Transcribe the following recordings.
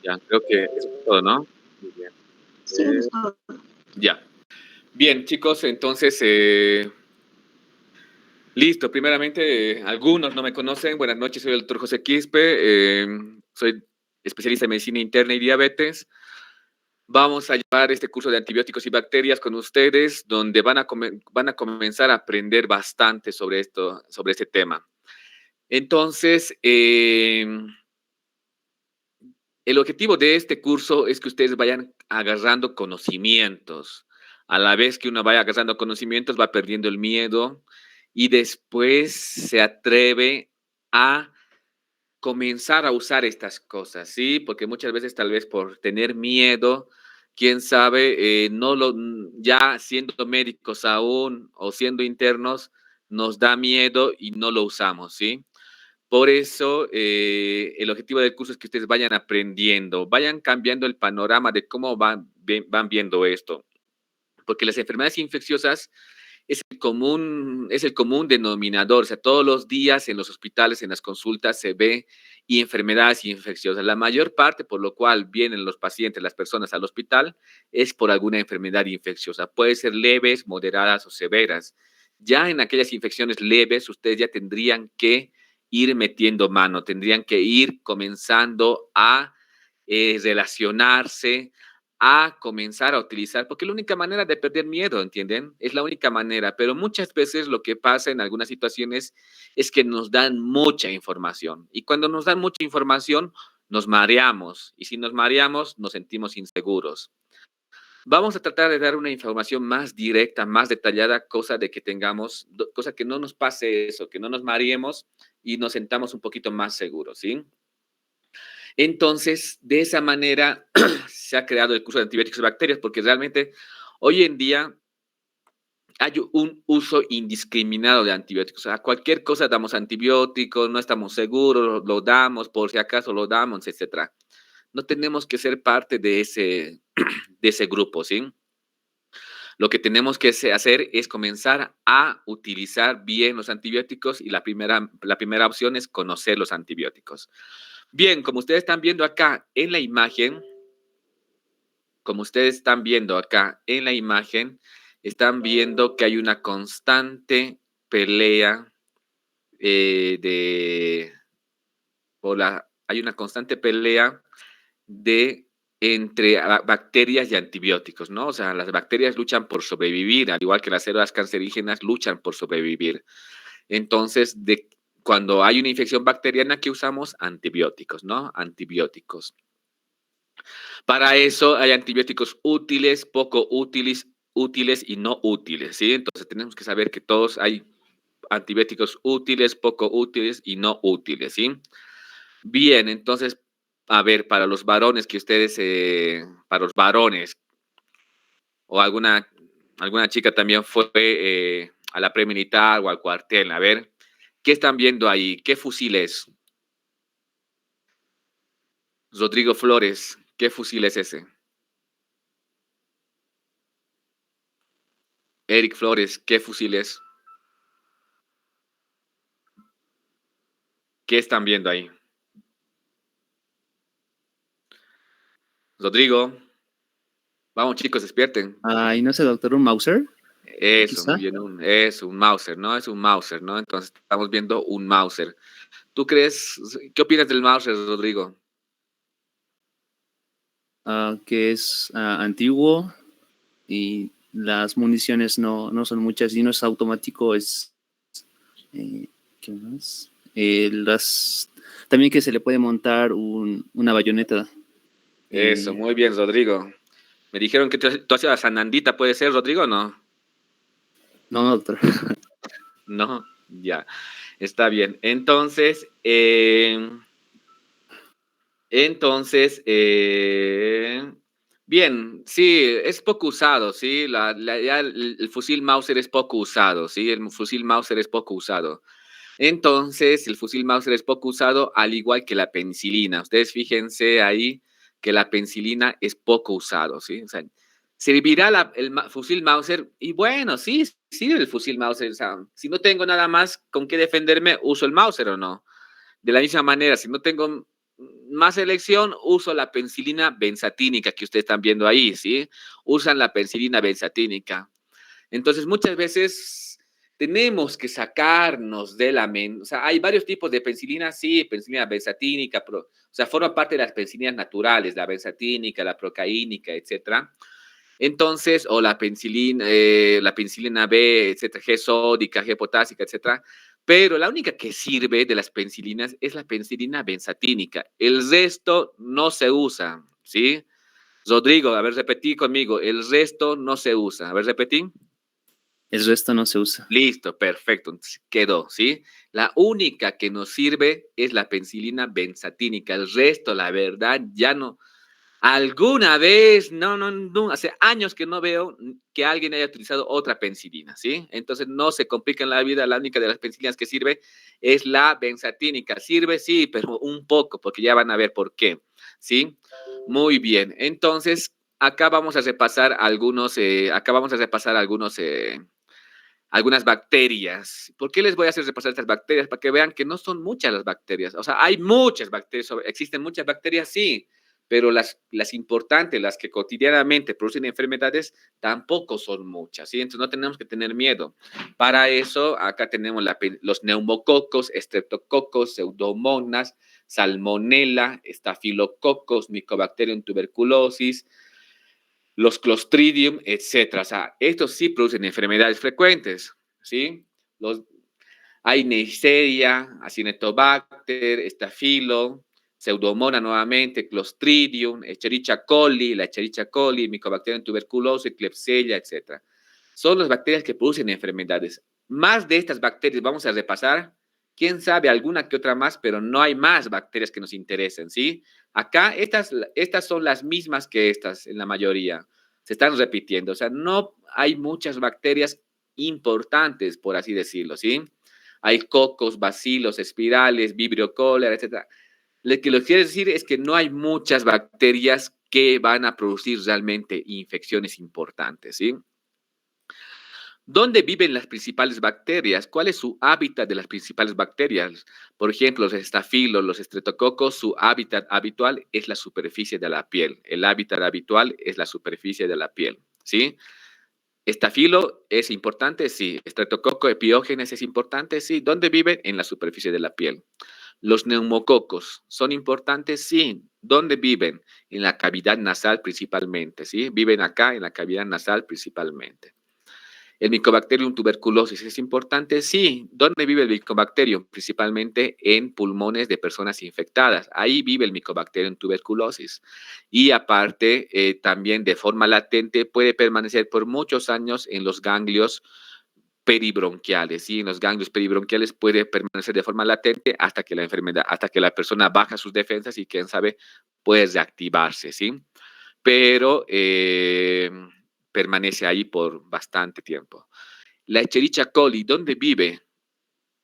Ya, creo que eso es todo, ¿no? Muy bien. Sí, eso es todo. Ya. Bien, chicos, entonces, listo. Primeramente, algunos no me conocen. Buenas noches, soy el doctor José Quispe. Soy especialista en medicina interna y diabetes. Vamos a llevar este curso de antibióticos y bacterias con ustedes, donde van a comenzar a aprender bastante sobre esto, sobre este tema. Entonces, el objetivo de este curso es que ustedes vayan agarrando conocimientos. A la vez que uno vaya agarrando conocimientos, va perdiendo el miedo y después se atreve a comenzar a usar estas cosas, ¿sí? Porque muchas veces tal vez por tener miedo, quién sabe, ya siendo médicos aún o siendo internos, nos da miedo y no lo usamos, ¿sí? Por eso, el objetivo del curso es que ustedes vayan aprendiendo, vayan cambiando el panorama de cómo van viendo esto. Porque las enfermedades infecciosas es el común denominador. O sea, todos los días en los hospitales, en las consultas, se ve enfermedades infecciosas. La mayor parte por lo cual vienen los pacientes, las personas al hospital, es por alguna enfermedad infecciosa. Puede ser leves, moderadas o severas. Ya en aquellas infecciones leves, ustedes ya tendrían que ir metiendo mano, tendrían que ir comenzando a relacionarse, a comenzar a utilizar, porque es la única manera de perder miedo, ¿entienden? Es la única manera, pero muchas veces lo que pasa en algunas situaciones es que nos dan mucha información y cuando nos dan mucha información nos mareamos y si nos mareamos nos sentimos inseguros. Vamos a tratar de dar una información más directa, más detallada, cosa de que tengamos, cosa que no nos pase eso, que no nos mareemos y nos sentamos un poquito más seguros, ¿sí? Entonces, de esa manera se ha creado el curso de antibióticos y bacterias, porque realmente hoy en día hay un uso indiscriminado de antibióticos. A cualquier cosa damos antibióticos, no estamos seguros, lo damos, por si acaso lo damos, etcétera. No tenemos que ser parte de ese grupo, ¿sí? Lo que tenemos que hacer es comenzar a utilizar bien los antibióticos y la primera opción es conocer los antibióticos. Bien, como ustedes están viendo acá en la imagen, están viendo que hay una constante pelea hay una constante pelea entre bacterias y antibióticos, ¿no? O sea, las bacterias luchan por sobrevivir, al igual que las células cancerígenas luchan por sobrevivir. Entonces, cuando hay una infección bacteriana, ¿qué usamos? Antibióticos, ¿no? Antibióticos. Para eso hay antibióticos útiles, poco útiles y no útiles, ¿sí? Entonces tenemos que saber que todos hay antibióticos útiles, poco útiles y no útiles, ¿sí? Bien, entonces, a ver, para los varones para los varones, o alguna chica también fue a la premilitar o al cuartel, a ver, ¿qué están viendo ahí? ¿Qué fusil es? Rodrigo Flores, ¿qué fusil es ese? Eric Flores, ¿qué fusil es? ¿Qué están viendo ahí? Rodrigo, vamos chicos, despierten. Ay, no sé, doctor, ¿un Mauser? Eso, ¿Quizá? muy bien, es un Mauser, ¿no? Es un Mauser, ¿no? Entonces estamos viendo un Mauser. ¿Tú crees, qué opinas del Mauser, Rodrigo? Que es antiguo y las municiones no son muchas y no es automático, ¿qué más? También que se le puede montar una bayoneta. Eso, muy bien, Rodrigo. Me dijeron que tú hacías la Sanandita, ¿puede ser, Rodrigo, o no? No, doctor. No, ya, está bien. Entonces, bien, sí, es poco usado, sí, ya el fusil Mauser es poco usado, sí, el fusil Mauser es poco usado. Entonces, el fusil Mauser es poco usado, al igual que la penicilina. Ustedes fíjense ahí que la penicilina es poco usado, ¿sí? O sea, ¿servirá el fusil Mauser? Y bueno, sí, sirve el fusil Mauser. O sea, si no tengo nada más con qué defenderme, ¿uso el Mauser o no? De la misma manera, si no tengo más elección, uso la penicilina benzatínica que ustedes están viendo ahí, ¿sí? Usan la penicilina benzatínica. Entonces, muchas veces tenemos que sacarnos de la mente. O sea, hay varios tipos de penicilina, sí, penicilina benzatínica, o sea, forma parte de las penicilinas naturales, la benzatínica, la procaínica, etcétera. Entonces, o la penicilina B, etcétera, G sódica, G potásica, etcétera. Pero la única que sirve de las penicilinas es la penicilina benzatínica. El resto no se usa, ¿sí? Rodrigo, a ver, repetí conmigo. El resto no se usa. A ver, repetí. El resto no se usa. Listo, perfecto. Entonces, quedó, ¿sí? La única que nos sirve es la penicilina benzatínica. El resto, la verdad, ya no. Alguna vez, no, hace años que no veo que alguien haya utilizado otra penicilina, ¿sí? Entonces no se complica en la vida, la única de las penicilinas que sirve es la benzatínica. Sirve, sí, pero un poco, porque ya van a ver por qué, ¿sí? Muy bien, entonces acá vamos a repasar algunas bacterias. ¿Por qué les voy a hacer repasar estas bacterias? Para que vean que no son muchas las bacterias. O sea, hay muchas bacterias, existen muchas bacterias, sí, pero las importantes, las que cotidianamente producen enfermedades, tampoco son muchas, ¿sí? Entonces no tenemos que tener miedo. Para eso, acá tenemos los neumococos, estreptococos, pseudomonas, salmonella, estafilococos, mycobacterium tuberculosis, los Clostridium, etcétera. O sea, estos sí producen enfermedades frecuentes, ¿sí? Hay Neisseria, Acinetobacter, Estafilo, Pseudomonas nuevamente, Clostridium, Escherichia coli, la Escherichia coli, Mycobacterium tuberculosis, Klebsiella, etcétera. Son las bacterias que producen enfermedades. Más de estas bacterias vamos a repasar. Quién sabe alguna que otra más, pero no hay más bacterias que nos interesen, ¿sí? Acá estas son las mismas que estas en la mayoría. Se están repitiendo. O sea, no hay muchas bacterias importantes, por así decirlo, ¿sí? Hay cocos, bacilos, espirales, vibrio cólera, etc. Lo que lo quiere decir es que no hay muchas bacterias que van a producir realmente infecciones importantes, ¿sí? ¿Dónde viven las principales bacterias? ¿Cuál es su hábitat de las principales bacterias? Por ejemplo, los estafilos, los estreptococos, su hábitat habitual es la superficie de la piel. El hábitat habitual es la superficie de la piel, ¿sí? Estafilo es importante, sí. Estreptococo epiógenes es importante, sí. ¿Dónde viven? En la superficie de la piel. Los neumococos son importantes, sí. ¿Dónde viven? En la cavidad nasal principalmente, sí. Viven acá en la cavidad nasal principalmente. ¿El Mycobacterium tuberculosis es importante? Sí. ¿Dónde vive el Mycobacterium? Principalmente en pulmones de personas infectadas. Ahí vive el Mycobacterium tuberculosis. Y aparte, también de forma latente puede permanecer por muchos años en los ganglios peribronquiales. ¿Sí? En los ganglios peribronquiales puede permanecer de forma latente hasta que la persona baja sus defensas y quién sabe, puede reactivarse, ¿sí? Pero permanece ahí por bastante tiempo. La Escherichia coli, ¿dónde vive?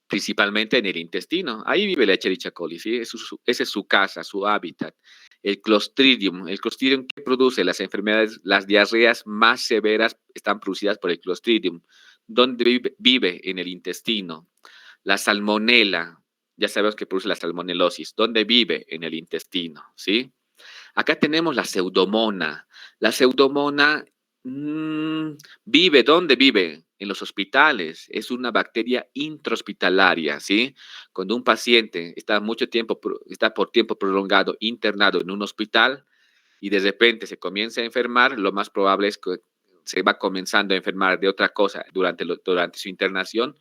Principalmente en el intestino. Ahí vive la Escherichia coli, ¿sí? Esa es su casa, su hábitat. El Clostridium que produce las enfermedades, las diarreas más severas están producidas por el Clostridium. ¿Dónde vive? En el intestino. La salmonela, ya sabemos que produce la salmonelosis. ¿Dónde vive? En el intestino, ¿sí? Acá tenemos la pseudomona. La pseudomona vive, ¿dónde vive? En los hospitales. Es una bacteria intrahospitalaria, ¿sí? Cuando un paciente está por tiempo prolongado internado en un hospital y de repente se comienza a enfermar, lo más probable es que se va comenzando a enfermar de otra cosa durante su internación,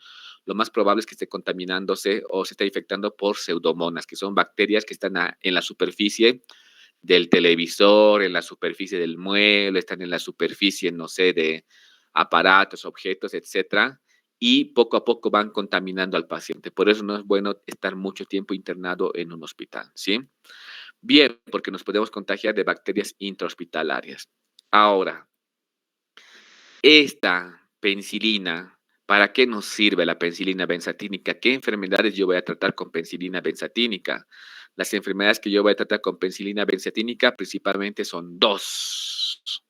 lo más probable es que esté contaminándose o se esté infectando por pseudomonas, que son bacterias que están en la superficie del televisor, en la superficie del mueble, están en la superficie, no sé, de aparatos, objetos, etcétera, y poco a poco van contaminando al paciente. Por eso no es bueno estar mucho tiempo internado en un hospital, ¿sí? Bien, porque nos podemos contagiar de bacterias intrahospitalarias. Ahora, esta penicilina, ¿para qué nos sirve la penicilina benzatínica? ¿Qué enfermedades yo voy a tratar con penicilina benzatínica? Las enfermedades que yo voy a tratar con penicilina benzatínica principalmente son dos.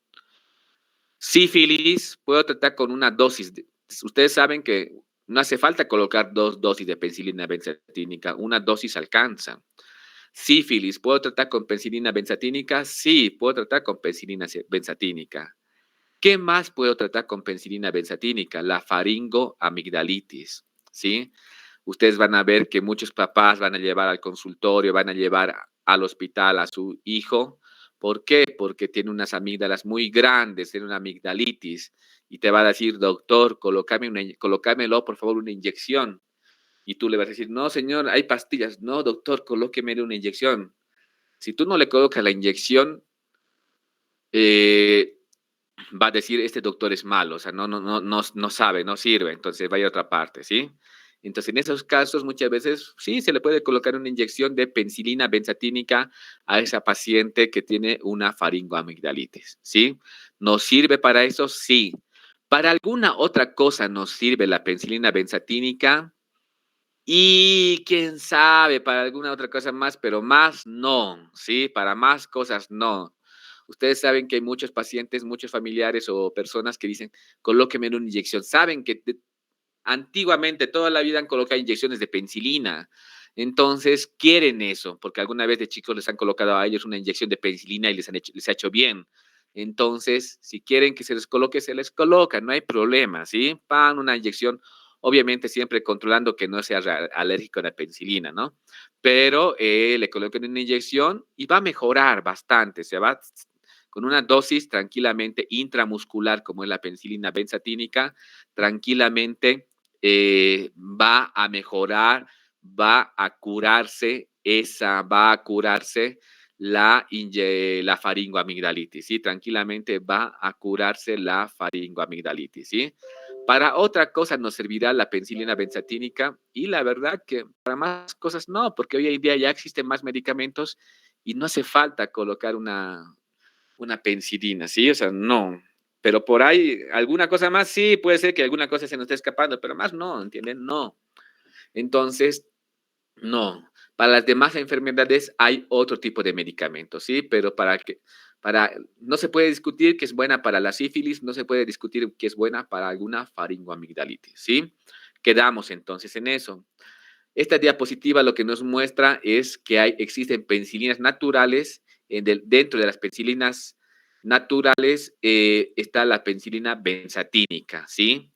Sífilis, puedo tratar con una dosis. Ustedes saben que no hace falta colocar 2 dosis de penicilina benzatínica, una dosis alcanza. Sífilis, ¿puedo tratar con penicilina benzatínica? Sí, puedo tratar con penicilina benzatínica. ¿Qué más puedo tratar con penicilina benzatínica? La faringoamigdalitis, ¿sí? Ustedes van a ver que muchos papás van a llevar al consultorio, van a llevar al hospital a su hijo. ¿Por qué? Porque tiene unas amígdalas muy grandes, tiene una amigdalitis. Y te va a decir, doctor, colócamelo, por favor, una inyección. Y tú le vas a decir, no, señor, hay pastillas. No, doctor, colóqueme una inyección. Si tú no le colocas la inyección, eh, va a decir, este doctor es malo, o sea, no sabe, no sirve, entonces vaya a otra parte, ¿sí? Entonces, en esos casos, muchas veces, sí, se le puede colocar una inyección de penicilina benzatínica a esa paciente que tiene una faringoamigdalitis, ¿sí? ¿Nos sirve para eso? Sí. Para alguna otra cosa nos sirve la penicilina benzatínica y quién sabe, para alguna otra cosa más, pero más no, ¿sí? Para más cosas no. Ustedes saben que hay muchos pacientes, muchos familiares o personas que dicen, colóqueme una inyección. Saben que antiguamente toda la vida han colocado inyecciones de penicilina. Entonces quieren eso, porque alguna vez de chicos les han colocado a ellos una inyección de penicilina y les ha hecho bien. Entonces, si quieren que se les coloca, no hay problema, ¿sí? Pan, una inyección, obviamente siempre controlando que no sea alérgico a la penicilina, ¿no? Pero le colocan una inyección y va a mejorar bastante, se va con una dosis tranquilamente intramuscular, como es la penicilina benzatínica, tranquilamente va a mejorar, va a curarse la faringoamigdalitis, ¿sí? Tranquilamente va a curarse la faringoamigdalitis, ¿sí? Para otra cosa nos servirá la penicilina benzatínica y la verdad que para más cosas no, porque hoy en día ya existen más medicamentos y no hace falta colocar una penicilina, ¿sí? O sea, no. Pero por ahí, alguna cosa más, sí, puede ser que alguna cosa se nos esté escapando, pero más no, ¿entienden? No. Entonces, no. Para las demás enfermedades hay otro tipo de medicamentos, ¿sí? Pero no se puede discutir que es buena para la sífilis, no se puede discutir que es buena para alguna faringoamigdalitis, ¿sí? Quedamos entonces en eso. Esta diapositiva lo que nos muestra es que existen penicilinas naturales. Dentro de las penicilinas naturales está la penicilina benzatínica, ¿sí?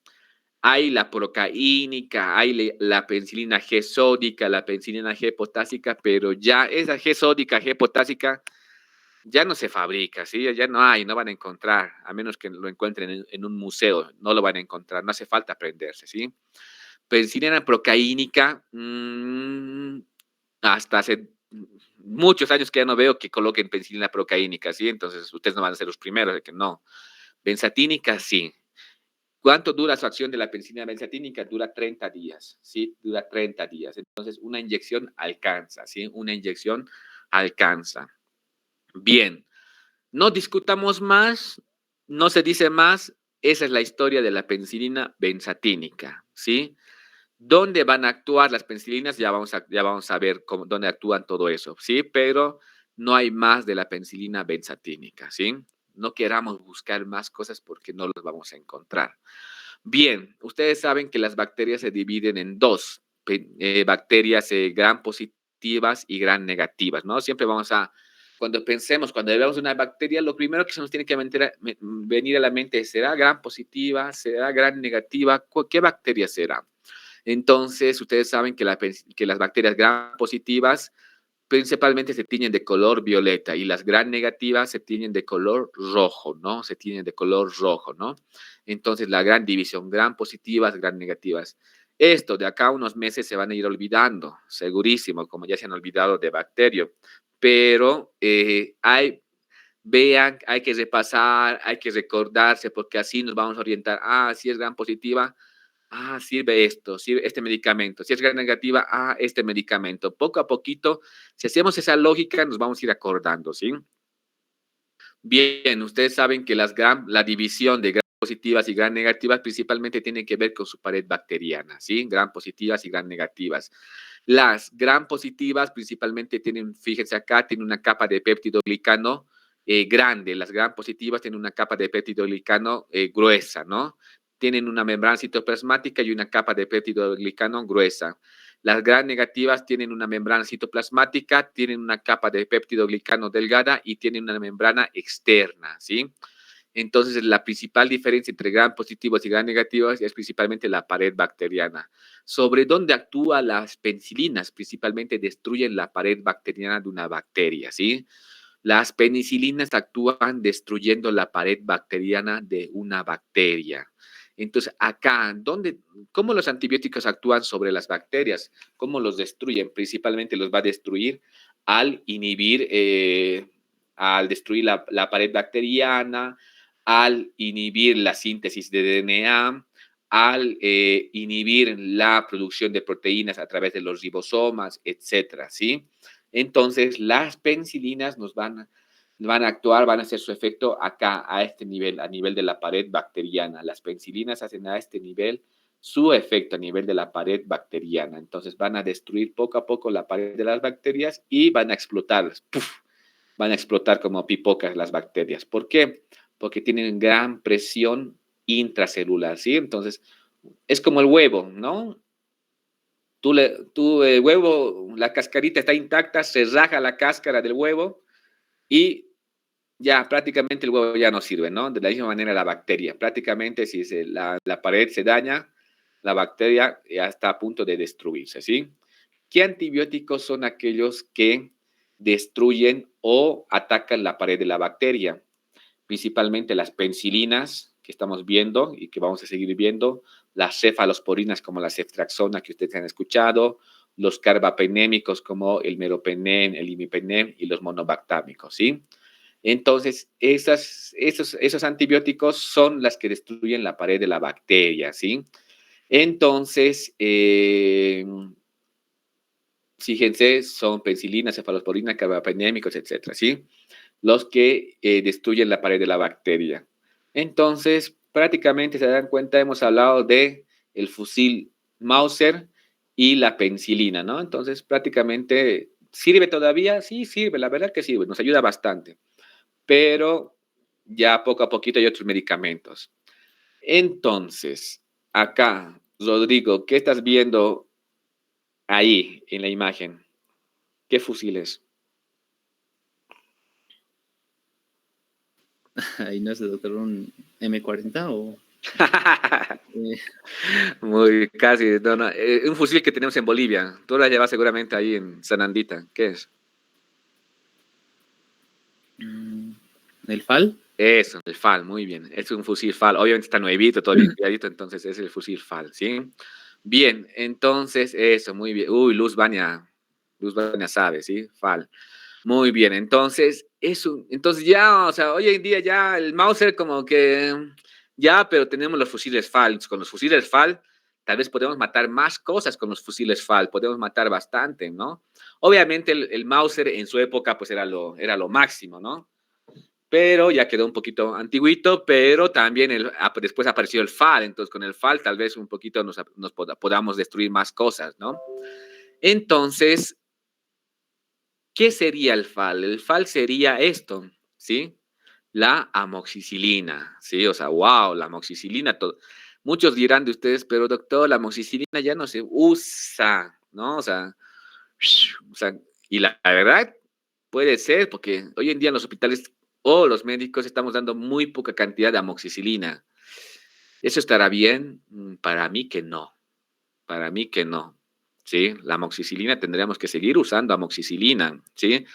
Hay la procaínica, hay la penicilina G sódica, la penicilina G potásica, pero ya esa G sódica, G potásica, ya no se fabrica, ¿sí? Ya no hay, no van a encontrar, a menos que lo encuentren en un museo, no lo van a encontrar, no hace falta aprenderse, ¿sí? Penicilina procaínica, hasta hace muchos años que ya no veo que coloquen penicilina procaínica, ¿sí? Entonces, ustedes no van a ser los primeros de que no. Benzatínica, sí. ¿Cuánto dura su acción de la penicilina benzatínica? Dura 30 días, ¿sí? Dura 30 días. Entonces, una inyección alcanza, ¿sí? Una inyección alcanza. Bien, no discutamos más, no se dice más. Esa es la historia de la penicilina benzatínica, ¿sí? ¿Dónde van a actuar las penicilinas? Ya vamos a ver dónde actúan todo eso, ¿sí? Pero no hay más de la penicilina benzatínica, ¿sí? No queramos buscar más cosas porque no las vamos a encontrar. Bien, ustedes saben que las bacterias se dividen en dos, bacterias gram positivas y gram negativas, ¿no? Siempre cuando veamos una bacteria, lo primero que se nos tiene que venir a la mente es, ¿será gram positiva? ¿Será gram negativa? ¿Qué bacteria será? Entonces, ustedes saben que las bacterias gram positivas principalmente se tiñen de color violeta y las gram negativas se tiñen de color rojo, ¿no? Se tiñen de color rojo, ¿no? Entonces, la gran división, gram positivas, gram negativas. Esto de acá a unos meses se van a ir olvidando, segurísimo, como ya se han olvidado de bacterio. Pero vean, hay que repasar, hay que recordarse, porque así nos vamos a orientar. Ah, si es gram positiva, sirve esto, sirve este medicamento. Si es gram negativa, este medicamento. Poco a poquito, si hacemos esa lógica, nos vamos a ir acordando, ¿sí? Bien, ustedes saben que la división de gram positivas y gram negativas principalmente tiene que ver con su pared bacteriana, ¿sí? Gram positivas y gram negativas. Las gram positivas principalmente tienen, fíjense acá, tienen una capa de péptidoglicano grande. Las gram positivas tienen una capa de péptidoglicano gruesa, ¿no? Tienen una membrana citoplasmática y una capa de péptidoglicano gruesa. Las gram negativas tienen una membrana citoplasmática, tienen una capa de péptidoglicano delgada y tienen una membrana externa, ¿sí? Entonces, la principal diferencia entre gram positivos y gram negativos es principalmente la pared bacteriana. ¿Sobre dónde actúan las penicilinas? Principalmente destruyen la pared bacteriana de una bacteria, ¿sí? Las penicilinas actúan destruyendo la pared bacteriana de una bacteria. Entonces, acá, ¿cómo los antibióticos actúan sobre las bacterias? ¿Cómo los destruyen? Principalmente los va a destruir al inhibir, al destruir la pared bacteriana, al inhibir la síntesis de DNA, al inhibir la producción de proteínas a través de los ribosomas, etcétera, ¿sí? Entonces, las penicilinas van a actuar, van a hacer su efecto acá, a este nivel, a nivel de la pared bacteriana. Las penicilinas hacen a este nivel su efecto a nivel de la pared bacteriana. Entonces, van a destruir poco a poco la pared de las bacterias y van a explotarlas. ¡Puf! Van a explotar como pipocas las bacterias. ¿Por qué? Porque tienen gran presión intracelular, ¿sí? Entonces, es como el huevo, ¿no? El huevo, la cascarita está intacta, se raja la cáscara del huevo y ya prácticamente el huevo ya no sirve, ¿no? De la misma manera la bacteria. Prácticamente si la pared se daña, la bacteria ya está a punto de destruirse, ¿sí? ¿Qué antibióticos son aquellos que destruyen o atacan la pared de la bacteria? Principalmente las penicilinas que estamos viendo y que vamos a seguir viendo, las cefalosporinas como la ceftriaxona que ustedes han escuchado, los carbapenémicos como el meropenem, el imipenem y los monobactámicos, ¿sí? Entonces, esos antibióticos son las que destruyen la pared de la bacteria, ¿sí? Entonces, fíjense, son penicilina, cefalosporina, carbapenémicos, etcétera, ¿sí? Los que destruyen la pared de la bacteria. Entonces, prácticamente se dan cuenta, hemos hablado de el fusil Mauser y la penicilina, ¿no? Entonces, prácticamente, ¿sirve todavía? Sí, sirve, la verdad que sirve, nos ayuda bastante, pero ya poco a poquito hay otros medicamentos. Entonces, acá, Rodrigo, ¿qué estás viendo ahí en la imagen? ¿Qué fusiles? Ahí no sé, doctor, un M40 o... eh, Muy casi, no, no, un fusil que tenemos en Bolivia. Tú la llevas seguramente ahí en Sanandita. ¿Qué es? mm, ¿el FAL? Eso, el FAL, muy bien. Es un fusil FAL. Obviamente está nuevito, todo bien cuidadito, entonces es el fusil FAL, ¿sí? Bien, entonces eso, muy bien. Uy, Luz Baña sabe, ¿sí? FAL. Muy bien, entonces, entonces ya, o sea, hoy en día ya el Mauser como que, ya, pero tenemos los fusiles FAL. Con los fusiles FAL, tal vez podemos matar más cosas con los fusiles FAL, podemos matar bastante, ¿no? Obviamente el Mauser en su época pues era lo máximo, ¿no? Pero ya quedó un poquito antiguito, pero también después apareció el FAL, entonces con el FAL tal vez un poquito podamos destruir más cosas, ¿no? Entonces, ¿qué sería el FAL? El FAL sería esto, ¿sí? La amoxicilina, ¿sí? O sea, wow, la amoxicilina. Muchos dirán de ustedes, pero doctor, la amoxicilina ya no se usa, ¿no? O sea, y la verdad puede ser, porque hoy en día en los hospitales o los médicos estamos dando muy poca cantidad de amoxicilina. ¿Eso estará bien? Para mí que no. Para mí que no. ¿Sí? La amoxicilina tendríamos que seguir usando amoxicilina, ¿sí?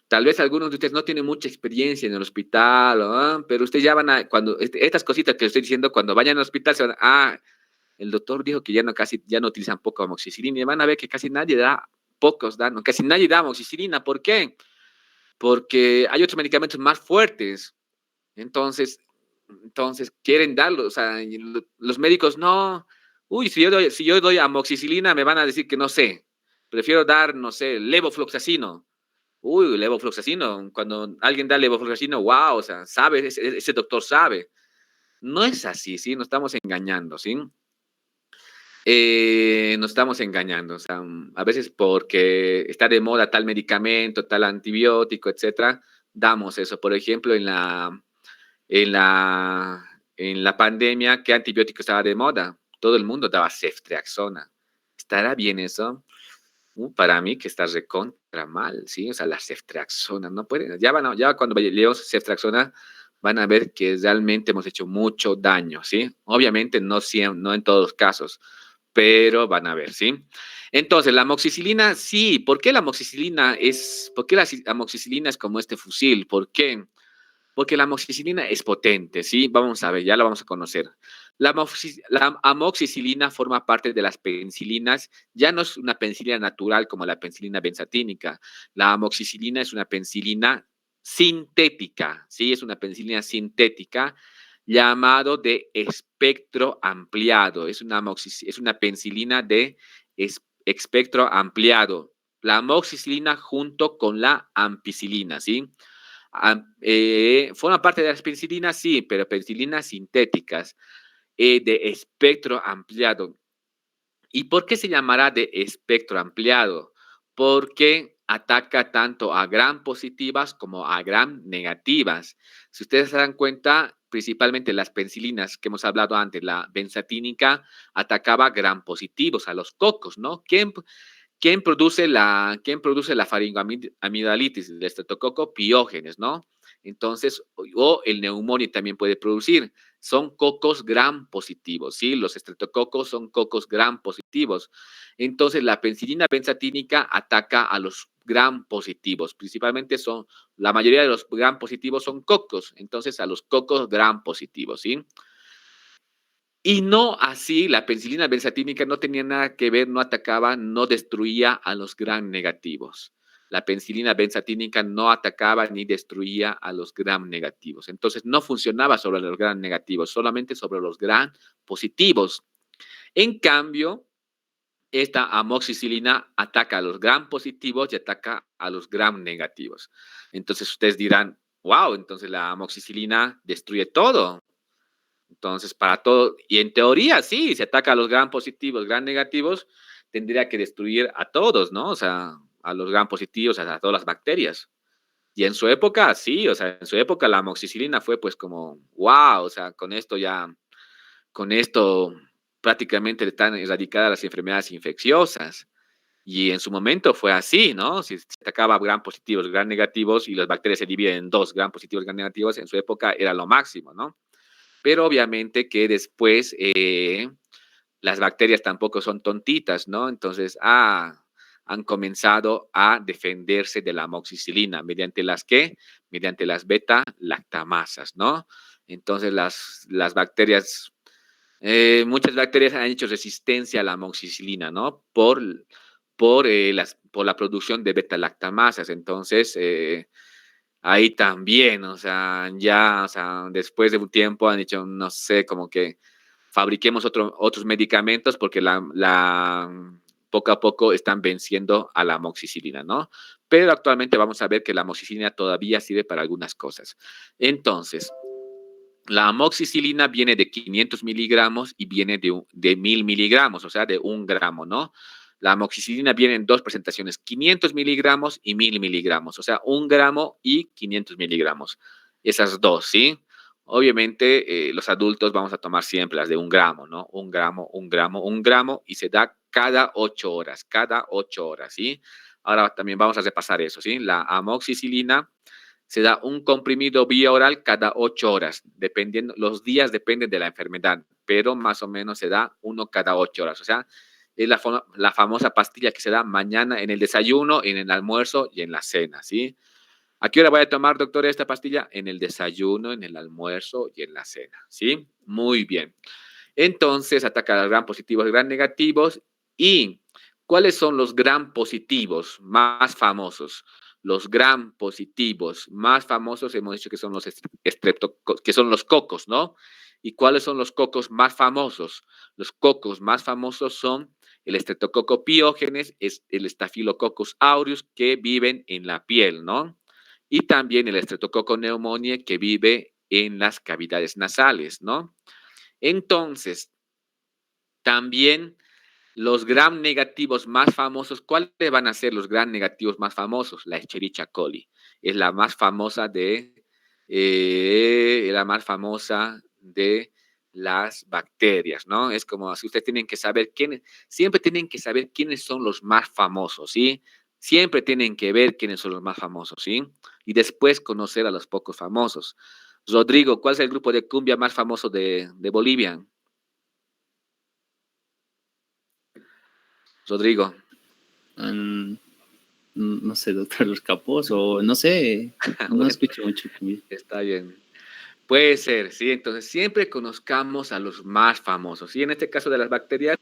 Tal vez algunos de ustedes no tienen mucha experiencia en el hospital, ¿no? Pero ustedes ya van a, cuando, estas cositas que estoy diciendo, cuando vayan al hospital, se van el doctor dijo que ya no utilizan poco amoxicilina y van a ver que casi nadie da, casi nadie da amoxicilina. ¿Por qué? Porque hay otros medicamentos más fuertes. Entonces, quieren darlo. O sea, los médicos no. Uy, si yo doy amoxicilina, me van a decir que no sé. Prefiero dar, no sé, levofloxacino. Uy, levofloxacino. Cuando alguien da levofloxacino, wow, o sea, sabe, ese doctor sabe. No es así, ¿sí? Nos estamos engañando, ¿sí? Nos estamos engañando, o sea, a veces porque está de moda tal medicamento, tal antibiótico, etcétera, damos eso. Por ejemplo, en en la pandemia, ¿qué antibiótico estaba de moda? Todo el mundo daba ceftriaxona. ¿Estará bien eso? Para mí que está recontra mal, ¿sí? O sea, la ceftriaxona, no pueden, ya cuando leemos ceftriaxona van a ver que realmente hemos hecho mucho daño, ¿sí? Obviamente no en todos los casos, pero van a ver, ¿sí? Entonces, la amoxicilina, sí, ¿por qué la amoxicilina es como este fusil? ¿Por qué? Porque la amoxicilina es potente, ¿sí? Vamos a ver, ya la vamos a conocer. La amoxicilina forma parte de las penicilinas, ya no es una penicilina natural como la penicilina benzatínica. La amoxicilina es una penicilina sintética, ¿sí? Es una penicilina sintética llamado de espectro ampliado. Es una penicilina de espectro ampliado. La amoxicilina junto con la ampicilina, ¿sí? Forma parte de las penicilinas, sí, pero penicilinas sintéticas de espectro ampliado. ¿Y por qué se llamará de espectro ampliado? Porque ataca tanto a gram positivas como a gram negativas. Si ustedes se dan cuenta, principalmente las penicilinas que hemos hablado antes, la benzatínica atacaba gram positivos, a los cocos, ¿no? ¿Quién produce la faringoamidalitis? El estreptococo piógenes, ¿no? Entonces, o el neumonio también puede producir. Son cocos gram positivos, ¿sí? Los estreptococos son cocos gram positivos. Entonces, la penicilina benzatínica ataca a los gram positivos. Principalmente la mayoría de los gram positivos son cocos. Entonces, a los cocos gram positivos, ¿sí? Y no así, la penicilina benzatínica no tenía nada que ver, no atacaba, no destruía a los gram negativos. La penicilina benzatínica no atacaba ni destruía a los gram negativos. Entonces no funcionaba sobre los gram negativos, solamente sobre los gram positivos. En cambio, esta amoxicilina ataca a los gram positivos y ataca a los gram negativos. Entonces ustedes dirán, wow, entonces la amoxicilina destruye todo. Entonces, para todo, y en teoría, sí, se ataca a los gram positivos, gram negativos, tendría que destruir a todos, ¿no? O sea, a los gram positivos, a todas las bacterias. Y en su época, sí, o sea, en su época la amoxicilina fue pues como, wow, o sea, con esto prácticamente están erradicadas las enfermedades infecciosas. Y en su momento fue así, ¿no? Si se atacaba gram positivos, gram negativos, y las bacterias se dividen en dos, gram positivos, gram negativos, en su época era lo máximo, ¿no? Pero obviamente que después las bacterias tampoco son tontitas, ¿no? Entonces, han comenzado a defenderse de la amoxicilina. ¿Mediante las qué? Mediante las beta-lactamasas, ¿no? Entonces, las bacterias, muchas bacterias han hecho resistencia a la amoxicilina, ¿no? Por la producción de beta-lactamasas. Entonces, ahí también, o sea, o sea, después de un tiempo han dicho, no sé, como que fabriquemos otros medicamentos porque poco a poco están venciendo a la amoxicilina, ¿no? Pero actualmente vamos a ver que la amoxicilina todavía sirve para algunas cosas. Entonces, la amoxicilina viene de 500 miligramos y viene de 1000 miligramos, o sea, de 1 gramo, ¿no? La amoxicilina viene en dos presentaciones, 500 miligramos y 1000 miligramos, o sea, 1 gramo y 500 miligramos. Esas dos, ¿sí? Obviamente, los adultos vamos a tomar siempre las de 1 gramo, ¿no? 1 gramo, 1 gramo, 1 gramo, y se da cada 8 horas, ¿sí? Ahora también vamos a repasar eso, ¿sí? La amoxicilina se da un comprimido vía oral cada 8 horas, dependiendo, los días dependen de la enfermedad, pero más o menos se da uno cada 8 horas. O sea, es la famosa pastilla que se da mañana en el desayuno, en el almuerzo y en la cena, ¿sí? ¿A qué hora voy a tomar, doctor, esta pastilla? En el desayuno, en el almuerzo y en la cena, ¿sí? Muy bien. Entonces, ataca a los gram positivos y gram negativos. ¿Y cuáles son los gram positivos más famosos? Los gram positivos más famosos hemos dicho que son que son los cocos, ¿no? ¿Y cuáles son los cocos más famosos? Los cocos más famosos son el Streptococcus pyogenes, es el Staphylococcus aureus, que viven en la piel, ¿no? Y también el Streptococcus pneumoniae, que vive en las cavidades nasales, ¿no? Entonces, también los gram negativos más famosos, ¿cuáles van a ser los gram negativos más famosos? La Escherichia coli es la más famosa de las bacterias, ¿no? Es como si ustedes tienen que saber siempre tienen que saber quiénes son los más famosos, ¿sí? Siempre tienen que ver quiénes son los más famosos, ¿sí? Y después conocer a los pocos famosos. Rodrigo, ¿cuál es el grupo de cumbia más famoso de Bolivia? Rodrigo. No sé, doctor Los Capos, o no sé, no Bueno, escucho mucho cumbia. está bien. Puede ser, ¿sí? Entonces, siempre conozcamos a los más famosos. Y en este caso de las bacterias,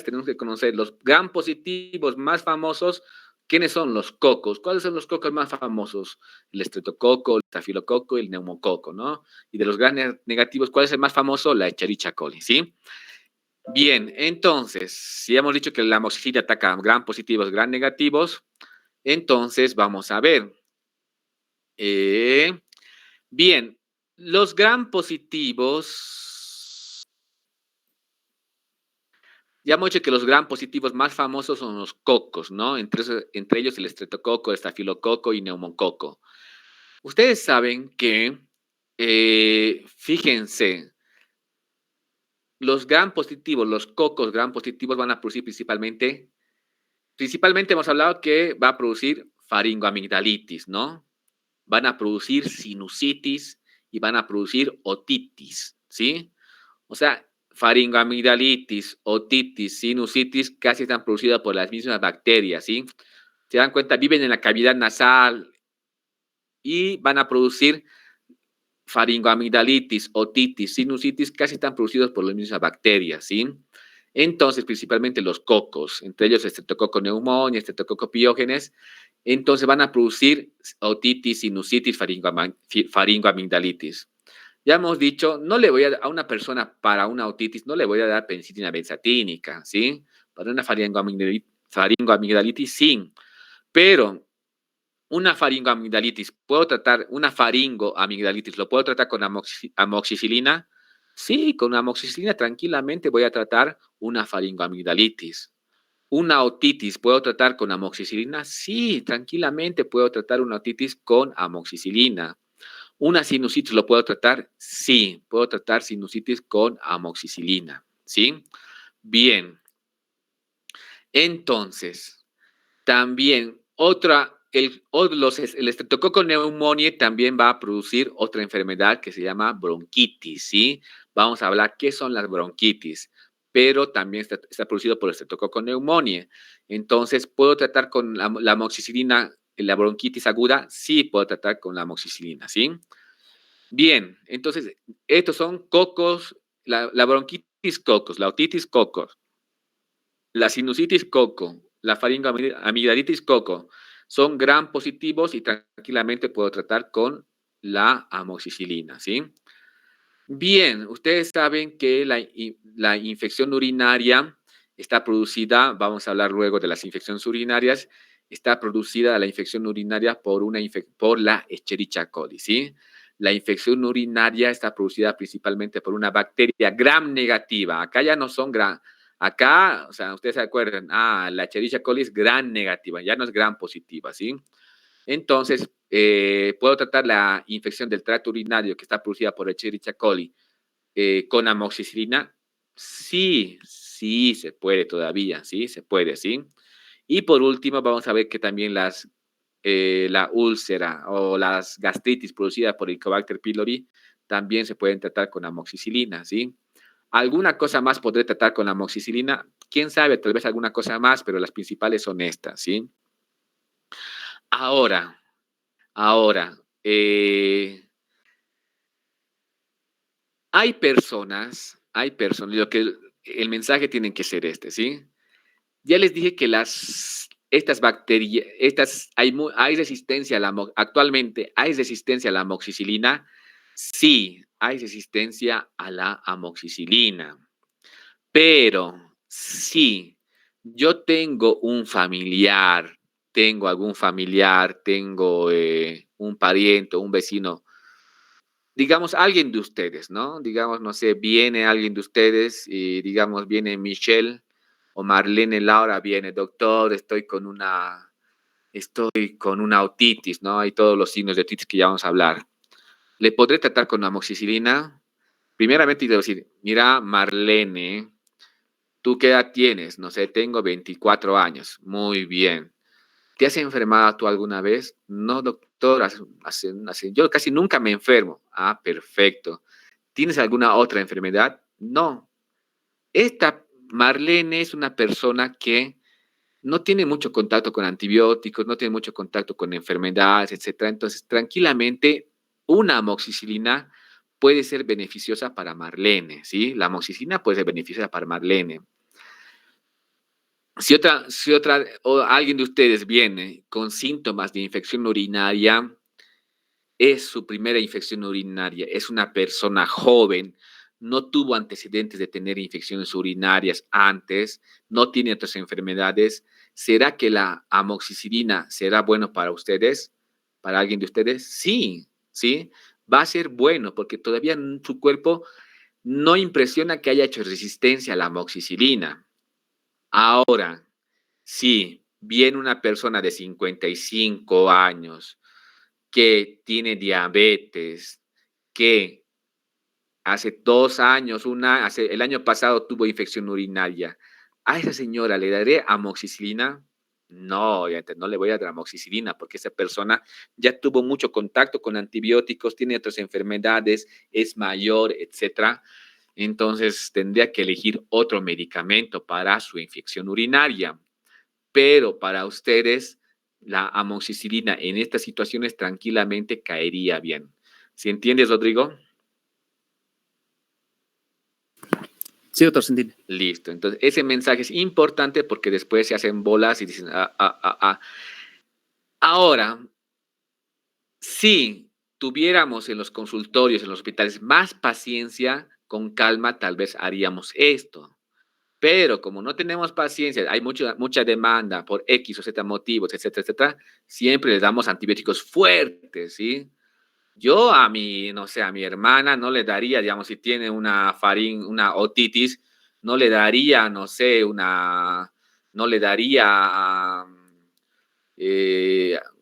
tenemos que conocer los gram positivos más famosos. ¿Quiénes son los cocos? ¿Cuáles son los cocos más famosos? El estreptococo, el estafilococo y el neumococo, ¿no? Y de los gram negativos, ¿cuál es el más famoso? La Escherichia coli, ¿sí? Bien, entonces, si hemos dicho que la amoxicilina ataca a gram positivos, gram negativos, entonces vamos a ver. Bien, los gram positivos, ya hemos dicho que los gram positivos más famosos son los cocos, ¿no? Entre ellos el estreptococo, estafilococo y neumococo. Ustedes saben que, fíjense, los gram positivos, los cocos gram positivos van a producir principalmente hemos hablado que va a producir faringoamigdalitis, ¿no? Van a producir sinusitis y van a producir otitis, ¿sí? O sea, faringoamigdalitis, otitis, sinusitis casi están producidas por las mismas bacterias, ¿sí? Se dan cuenta, viven en la cavidad nasal y van a producir faringoamigdalitis, otitis, sinusitis, casi están producidos por las mismas bacterias, ¿sí? Entonces, principalmente los cocos, entre ellos Streptococcus pneumoniae, Streptococcus pyogenes, entonces van a producir otitis, sinusitis, faringoamigdalitis. Ya hemos dicho, no le voy a una persona para una otitis, no le voy a dar penicilina benzatínica, ¿sí? Para una faringoamigdalitis, sí. Pero una faringoamigdalitis, ¿puedo tratar una faringoamigdalitis? ¿Lo puedo tratar con amoxicilina? Sí, con amoxicilina tranquilamente voy a tratar una faringoamigdalitis. Una otitis, ¿puedo tratar con amoxicilina? Sí, tranquilamente puedo tratar una otitis con amoxicilina. ¿Una sinusitis lo puedo tratar? Sí, puedo tratar sinusitis con amoxicilina. ¿Sí? Bien. Entonces, también el estreptococo pneumoniae también va a producir otra enfermedad que se llama bronquitis, ¿sí? Vamos a hablar qué son las bronquitis, pero también está producido por el estreptococo pneumoniae. Entonces, ¿puedo tratar con la amoxicilina la bronquitis aguda? Sí, puedo tratar con la amoxicilina, ¿sí? Bien, entonces, estos son cocos, la bronquitis cocos, la otitis cocos, la sinusitis coco, la faringoamigdalitis coco, son gram positivos y tranquilamente puedo tratar con la amoxicilina, ¿sí? Bien, ustedes saben que la infección urinaria está producida, vamos a hablar luego de las infecciones urinarias, está producida la infección urinaria por la Escherichia coli, ¿sí? La infección urinaria está producida principalmente por una bacteria gram negativa. Acá ya no son acá, o sea, ustedes se acuerdan, la Escherichia coli es gram negativa, ya no es gram positiva, ¿sí? Entonces, puedo tratar la infección del tracto urinario que está producida por Escherichia coli con amoxicilina. Sí, sí se puede todavía, sí, se puede, sí. Y por último, vamos a ver que también la úlcera o las gastritis producidas por el Helicobacter pylori también se pueden tratar con amoxicilina, ¿sí? ¿Alguna cosa más podré tratar con amoxicilina? Quién sabe, tal vez alguna cosa más, pero las principales son estas, ¿sí? Ahora, ahora, lo que el mensaje tiene que ser este, ¿sí? Ya les dije que estas bacterias, hay resistencia actualmente, ¿hay resistencia a la amoxicilina? Sí, hay resistencia a la amoxicilina. Pero si yo tengo un familiar, tengo algún familiar, tengo un pariente, un vecino, digamos, alguien de ustedes, ¿no? Digamos, no sé, viene alguien de ustedes y, digamos, viene Michelle o Marlene Laura, viene, doctor, estoy con una otitis, ¿no? Hay todos los signos de otitis que ya vamos a hablar. ¿Le podré tratar con amoxicilina? primeramente debo decir, mira, Marlene, ¿tú qué edad tienes? No sé, tengo 24 años. Muy bien. ¿Te has enfermado tú alguna vez? No, doctor, yo casi nunca me enfermo. Ah, perfecto. ¿Tienes alguna otra enfermedad? No. Esta Marlene es una persona que no tiene mucho contacto con antibióticos, no tiene mucho contacto con enfermedades, etcétera. Entonces, tranquilamente, una amoxicilina puede ser beneficiosa para Marlene, ¿sí? La amoxicilina puede ser beneficiosa para Marlene. Si o alguien de ustedes viene con síntomas de infección urinaria, es su primera infección urinaria, es una persona joven, no tuvo antecedentes de tener infecciones urinarias antes, no tiene otras enfermedades, ¿será que la amoxicilina será bueno para ustedes? ¿Para alguien de ustedes? Sí, sí, va a ser bueno porque todavía su cuerpo no impresiona que haya hecho resistencia a la amoxicilina. Ahora, sí, viene una persona de 55 años que tiene diabetes, que hace 2 años, el año pasado tuvo infección urinaria. ¿A esa señora le daré amoxicilina? No, obviamente no le voy a dar amoxicilina porque esa persona ya tuvo mucho contacto con antibióticos, tiene otras enfermedades, es mayor, etcétera. Entonces tendría que elegir otro medicamento para su infección urinaria. Pero para ustedes, la amoxicilina en estas situaciones tranquilamente caería bien. ¿Sí entiendes, Rodrigo? Sí, doctor, se entiende. Listo. Entonces, ese mensaje es importante porque después se hacen bolas y dicen, ah, ah, ah, ah. Ahora, si tuviéramos en los consultorios, en los hospitales, más paciencia, con calma, tal vez haríamos esto. Pero como no tenemos paciencia, hay mucha demanda por X o Z motivos, etcétera, etcétera, siempre le damos antibióticos fuertes, ¿sí? Yo no sé, a mi hermana no le daría, digamos, si tiene una otitis, no le daría, no sé, no le daría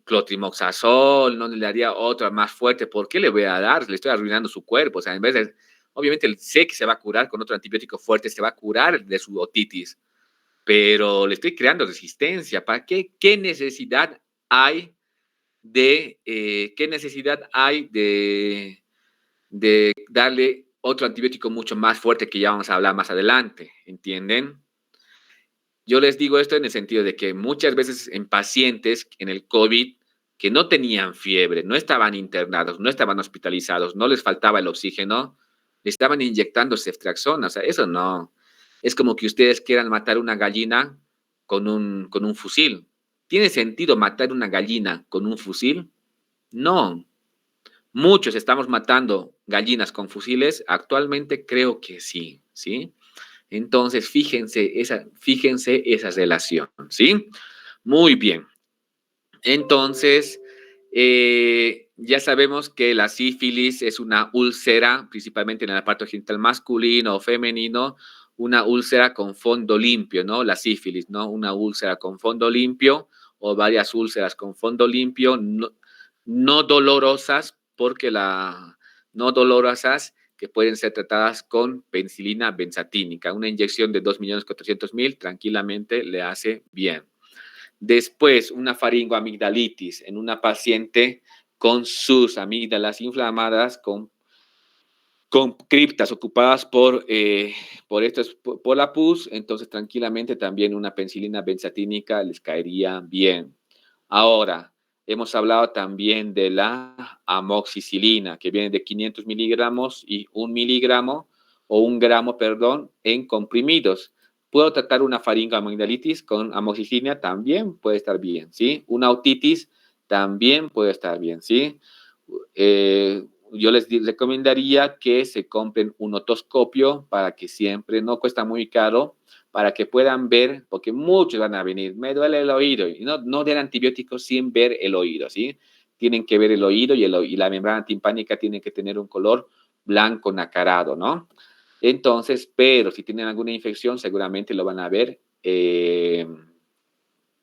clotrimazol, no le daría otra más fuerte. ¿Por qué le voy a dar? Le estoy arruinando su cuerpo. O sea, en vez de, obviamente sé que se va a curar con otro antibiótico fuerte, se va a curar de su otitis, pero le estoy creando resistencia. ¿Para qué? ¿Qué necesidad hay de darle otro antibiótico mucho más fuerte que ya vamos a hablar más adelante? ¿Entienden? Yo les digo esto en el sentido de que muchas veces en pacientes en el COVID que no tenían fiebre, no estaban internados, no estaban hospitalizados, no les faltaba el oxígeno, le estaban inyectando ceftriaxona. O sea, eso no. Es como que ustedes quieran matar una gallina con un fusil. ¿Tiene sentido matar una gallina con un fusil? No. Muchos estamos matando gallinas con fusiles. Actualmente creo que sí, ¿sí? Entonces, fíjense esa relación, ¿sí? Muy bien. Entonces, ya sabemos que la sífilis es una úlcera, principalmente en el aparato genital masculino o femenino, una úlcera con fondo limpio, ¿no? La sífilis, ¿no? Una úlcera con fondo limpio o varias úlceras con fondo limpio, no dolorosas, no dolorosas, que pueden ser tratadas con penicilina benzatínica. Una inyección de 2.400.000 tranquilamente le hace bien. Después, una faringoamigdalitis en una paciente con sus amígdalas inflamadas, con criptas ocupadas por la pus, entonces tranquilamente también una penicilina benzatínica les caería bien. Ahora, hemos hablado también de la amoxicilina, que viene de 500 miligramos y 1 miligramo, o 1 gramo, perdón, en comprimidos. Puedo tratar una faringoamigdalitis con amoxicilina, también puede estar bien, ¿sí? Una otitis también puede estar bien, ¿sí? Yo les recomendaría que se compren un otoscopio para que siempre, no cuesta muy caro, para que puedan ver, porque muchos van a venir, me duele el oído, y no den antibióticos sin ver el oído, ¿sí? Tienen que ver el oído y la membrana timpánica tiene que tener un color blanco nacarado, ¿no? Entonces, pero si tienen alguna infección, seguramente lo van a ver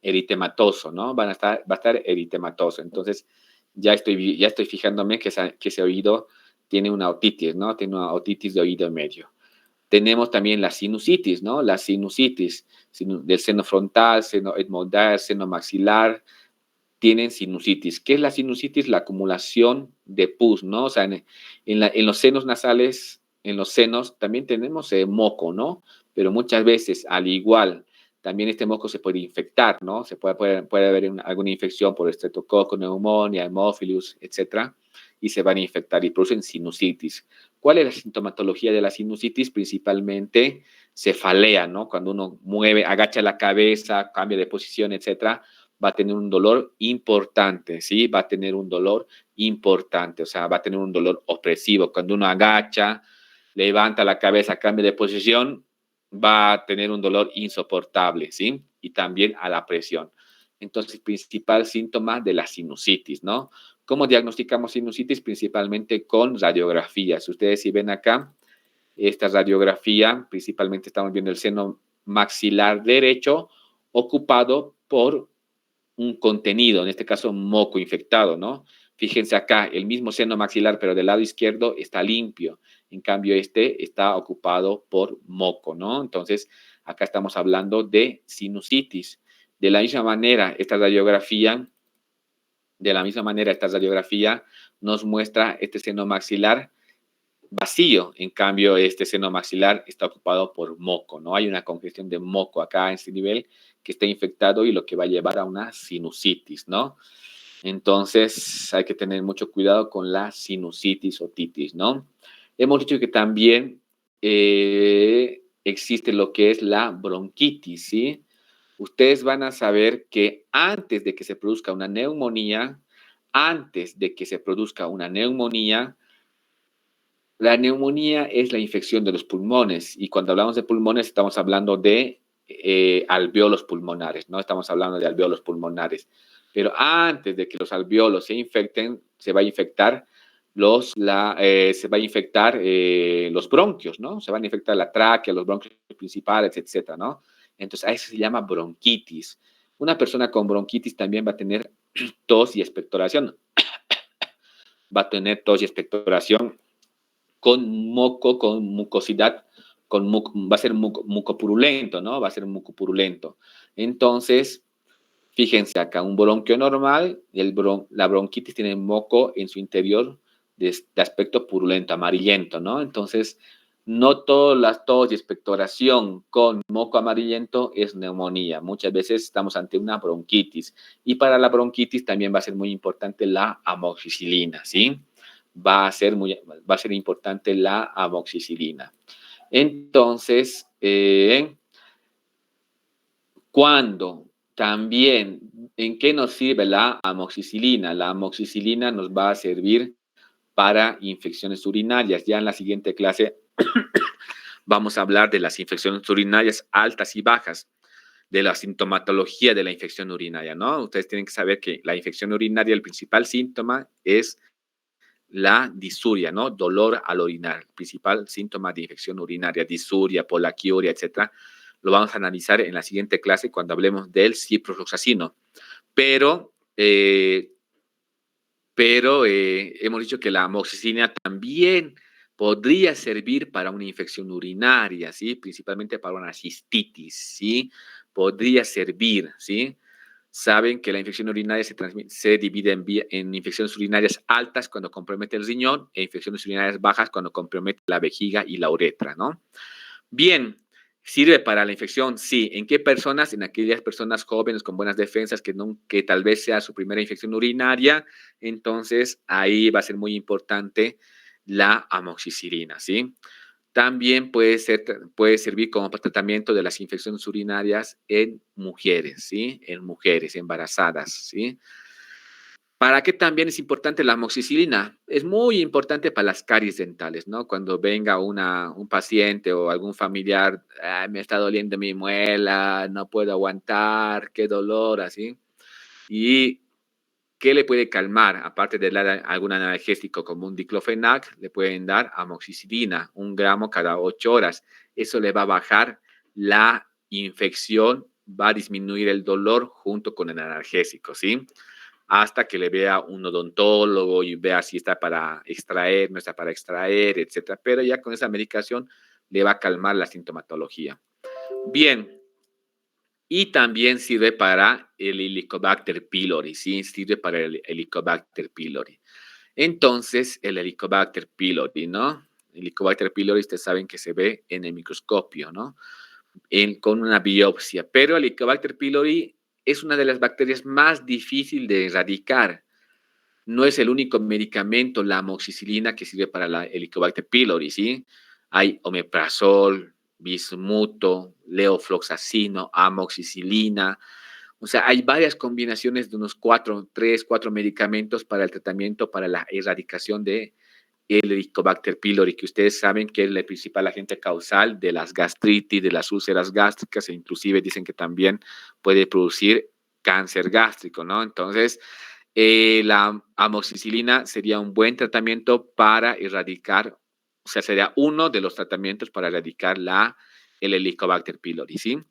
eritematoso, ¿no? Va a estar eritematoso. Entonces, ya estoy fijándome que ese oído tiene una otitis, ¿no? Tiene una otitis de oído medio. Tenemos también la sinusitis, ¿no? La sinusitis del seno frontal, seno etmoidal, seno maxilar, tienen sinusitis. ¿Qué es la sinusitis? La acumulación de pus, ¿no? O sea, en los senos nasales, en los senos también tenemos moco, ¿no? Pero muchas veces, al igual, también este moco se puede infectar, ¿no? Puede haber alguna infección por estreptococo, neumonía, hemófilus, etcétera, y se van a infectar y producen sinusitis. ¿Cuál es la sintomatología de la sinusitis? Principalmente cefalea, ¿no? Cuando uno mueve, agacha la cabeza, cambia de posición, etcétera, va a tener un dolor importante, ¿sí? Va a tener un dolor importante, o sea, va a tener un dolor opresivo. Cuando uno agacha, levanta la cabeza, cambia de posición, va a tener un dolor insoportable, ¿sí? Y también a la presión. Entonces, principal síntoma de la sinusitis, ¿no? ¿Cómo diagnosticamos sinusitis? Principalmente con radiografías. Ustedes si ven acá, esta radiografía, principalmente estamos viendo el seno maxilar derecho ocupado por un contenido, en este caso moco infectado, ¿no? Fíjense acá, el mismo seno maxilar, pero del lado izquierdo está limpio. En cambio, este está ocupado por moco, ¿no? Entonces, acá estamos hablando de sinusitis. De la misma manera, esta radiografía nos muestra este seno maxilar vacío. En cambio, este seno maxilar está ocupado por moco, ¿no? Hay una congestión de moco acá en este nivel que está infectado y lo que va a llevar a una sinusitis, ¿no? Entonces, hay que tener mucho cuidado con la sinusitis o titis, ¿no? Hemos dicho que también existe lo que es la bronquitis, ¿sí? Ustedes van a saber que antes de que se produzca una neumonía, la neumonía es la infección de los pulmones y cuando hablamos de pulmones estamos hablando de alvéolos pulmonares, ¿no? Estamos hablando de alvéolos pulmonares. Pero antes de que los alvéolos se infecten, se va a infectar los bronquios, ¿no? Se van a infectar la tráquea, los bronquios principales, etcétera, ¿no? Entonces, a eso se llama bronquitis. Una persona con bronquitis también va a tener tos y expectoración. Va a tener tos y expectoración con moco, con mucosidad, va a ser mucopurulento, ¿no? Va a ser mucopurulento. Entonces, fíjense acá, un bronquio normal, la bronquitis tiene moco en su interior de aspecto purulento, amarillento, ¿no? Entonces, no todas las tos y expectoración con moco amarillento es neumonía. Muchas veces estamos ante una bronquitis. Y para la bronquitis también va a ser muy importante la amoxicilina, ¿sí? Va a ser importante la amoxicilina. Entonces, cuando también, ¿en qué nos sirve la amoxicilina? La amoxicilina nos va a servir para infecciones urinarias. Ya en la siguiente clase vamos a hablar de las infecciones urinarias altas y bajas, de la sintomatología de la infección urinaria, ¿no? Ustedes tienen que saber que la infección urinaria, el principal síntoma es la disuria, ¿no? Dolor al orinar, principal síntoma de infección urinaria, disuria, polaquiuria, etcétera. Lo vamos a analizar en la siguiente clase cuando hablemos del ciprofloxacino. Pero hemos dicho que la amoxicilina también podría servir para una infección urinaria, ¿sí? Principalmente para una cistitis, ¿sí? Podría servir, ¿sí? Saben que la infección urinaria se divide en infecciones urinarias altas cuando compromete el riñón e infecciones urinarias bajas cuando compromete la vejiga y la uretra, ¿no? Bien, ¿sirve para la infección? Sí. ¿En qué personas? En aquellas personas jóvenes con buenas defensas que tal vez sea su primera infección urinaria. Entonces, ahí va a ser muy importante la amoxicilina, ¿sí? También puede servir como tratamiento de las infecciones urinarias en mujeres, ¿sí? En mujeres embarazadas, ¿sí? ¿Para qué también es importante la amoxicilina? Es muy importante para las caries dentales, ¿no? Cuando venga un paciente o algún familiar, me está doliendo mi muela, no puedo aguantar, qué dolor, así. ¿Y qué le puede calmar? Aparte de dar algún analgésico como un diclofenac, le pueden dar amoxicilina, 1 gramo cada 8 horas. Eso le va a bajar la infección, va a disminuir el dolor junto con el analgésico, ¿sí? hasta que le vea un odontólogo y vea si está para extraer, no está para extraer, etcétera. Pero ya con esa medicación le va a calmar la sintomatología. Bien, y también sirve para el Helicobacter pylori, ¿sí? Sirve para el Helicobacter pylori. Entonces, el Helicobacter pylori, ¿no? El Helicobacter pylori, ustedes saben que se ve en el microscopio, ¿no? Con una biopsia. Pero el Helicobacter pylori es una de las bacterias más difíciles de erradicar. No es el único medicamento, la amoxicilina, que sirve para la Helicobacter pylori, ¿sí? Hay omeprazol, bismuto, levofloxacino, amoxicilina. O sea, hay varias combinaciones de unos 3, 4 medicamentos para el tratamiento, para la erradicación de el Helicobacter pylori, que ustedes saben que es el principal agente causal de las gastritis, de las úlceras gástricas, e inclusive dicen que también puede producir cáncer gástrico, ¿no? Entonces, la amoxicilina sería un buen tratamiento para erradicar, o sea, sería uno de los tratamientos para erradicar el Helicobacter pylori, ¿sí?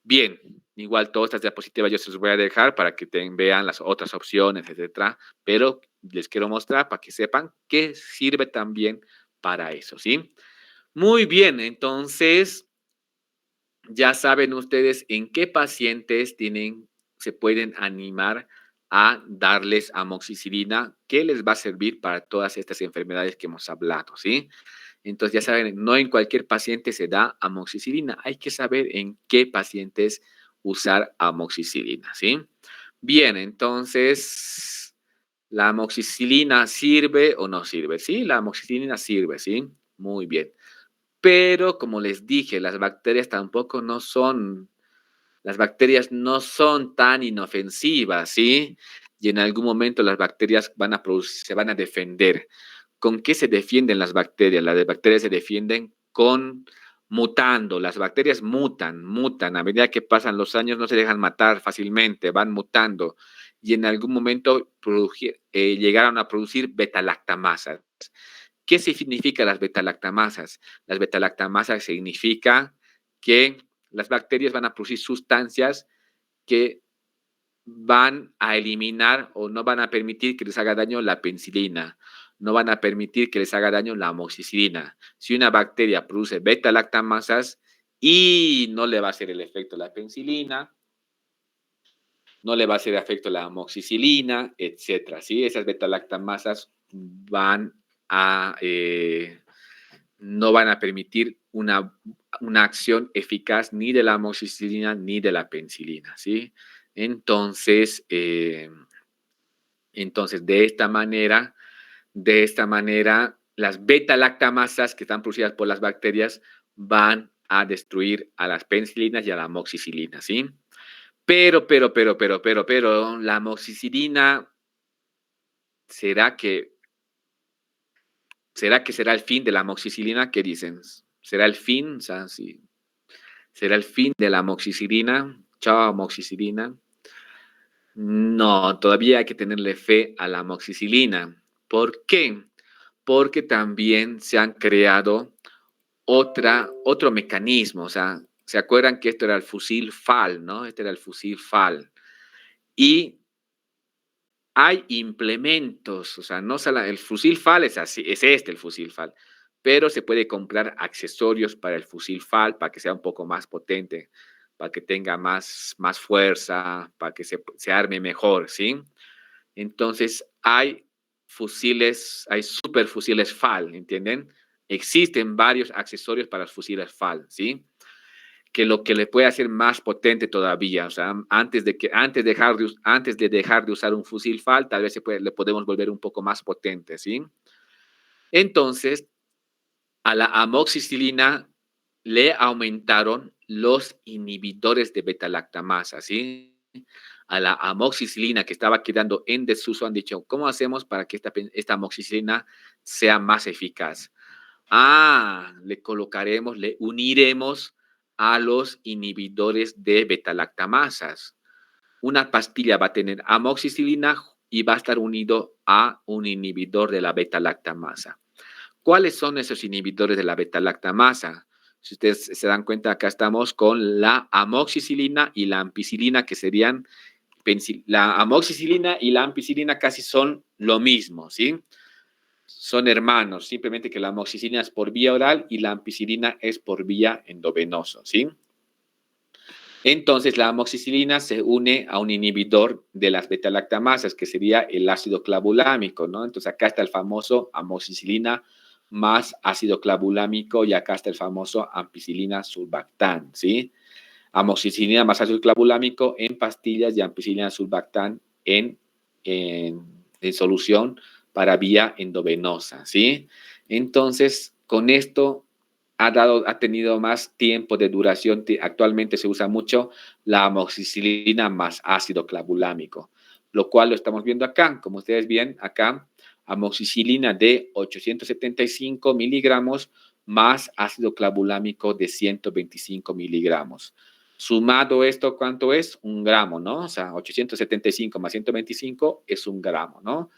Bien, igual todas estas diapositivas yo se los voy a dejar para que vean las otras opciones, etcétera, pero les quiero mostrar para que sepan que sirve también para eso, ¿sí? Muy bien, entonces ya saben ustedes en qué pacientes se pueden animar a darles amoxicilina, que les va a servir para todas estas enfermedades que hemos hablado, ¿sí? Entonces, ya saben, no en cualquier paciente se da amoxicilina. Hay que saber en qué pacientes usar amoxicilina, ¿sí? Bien, entonces, ¿la amoxicilina sirve o no sirve? Sí, la amoxicilina sirve, ¿sí? Muy bien. Pero, como les dije, las bacterias no son tan inofensivas, ¿sí? Y en algún momento las bacterias se van a defender. ¿Con qué se defienden las bacterias? Las bacterias se defienden mutando. Las bacterias mutan. A medida que pasan los años no se dejan matar fácilmente, van mutando. Y en algún momento llegaron a producir betalactamasas. ¿Qué significa las betalactamasas? Las betalactamasas significa que las bacterias van a producir sustancias que van a eliminar o no van a permitir que les haga daño la penicilina, no van a permitir que les haga daño la amoxicilina. Si una bacteria produce beta-lactamasas y no le va a hacer el efecto la penicilina, no le va a hacer efecto la amoxicilina, etcétera, ¿sí? Esas beta-lactamasas no van a permitir una acción eficaz ni de la amoxicilina ni de la penicilina, ¿sí? Entonces, de esta manera, las beta-lactamasas que están producidas por las bacterias van a destruir a las penicilinas y a la amoxicilina, ¿sí? Pero, la amoxicilina, ¿será que será el fin de la amoxicilina? ¿Qué dicen? ¿Será el fin? O sea, sí. ¿Será el fin de la amoxicilina? Chao, amoxicilina. No, todavía hay que tenerle fe a la amoxicilina. ¿Por qué? Porque también se han creado otro mecanismo. O sea, ¿se acuerdan que esto era el fusil FAL, no? Este era el fusil FAL. Y hay implementos, o sea, no solo el fusil FAL es así, es el fusil FAL, pero se puede comprar accesorios para el fusil FAL para que sea un poco más potente, para que tenga más fuerza, para que se arme mejor, ¿sí? Entonces, hay superfusiles FAL, ¿entienden? Existen varios accesorios para los fusiles FAL, ¿sí? Que lo que le puede hacer más potente todavía, o sea, antes de dejar de usar un fusil FAL, tal vez le podemos volver un poco más potente, ¿sí? Entonces, a la amoxicilina le aumentaron los inhibidores de beta-lactamasa, ¿sí? A la amoxicilina que estaba quedando en desuso han dicho, ¿cómo hacemos para que esta amoxicilina sea más eficaz? Le uniremos a los inhibidores de beta-lactamasas. Una pastilla va a tener amoxicilina y va a estar unido a un inhibidor de la beta-lactamasa. ¿Cuáles son esos inhibidores de la beta-lactamasa? Si ustedes se dan cuenta, acá estamos con la amoxicilina y la ampicilina, que serían la amoxicilina y la ampicilina casi son lo mismo, ¿sí? Son hermanos, simplemente que la amoxicilina es por vía oral y la ampicilina es por vía endovenosa, ¿sí? Entonces, la amoxicilina se une a un inhibidor de las beta-lactamasas, que sería el ácido clavulámico, ¿no? Entonces, acá está el famoso amoxicilina más ácido clavulámico y acá está el famoso ampicilina surfactant, ¿sí? Amoxicilina más ácido clavulámico en pastillas y ampicilina surfactant en solución para vía endovenosa, ¿sí? Entonces, con esto ha tenido más tiempo de duración. Actualmente se usa mucho la amoxicilina más ácido clavulámico, lo cual lo estamos viendo acá. Como ustedes ven acá, amoxicilina de 875 miligramos más ácido clavulámico de 125 miligramos. Sumado esto, ¿cuánto es? 1 gramo, ¿no? O sea, 875 más 125 es 1 gramo, ¿no?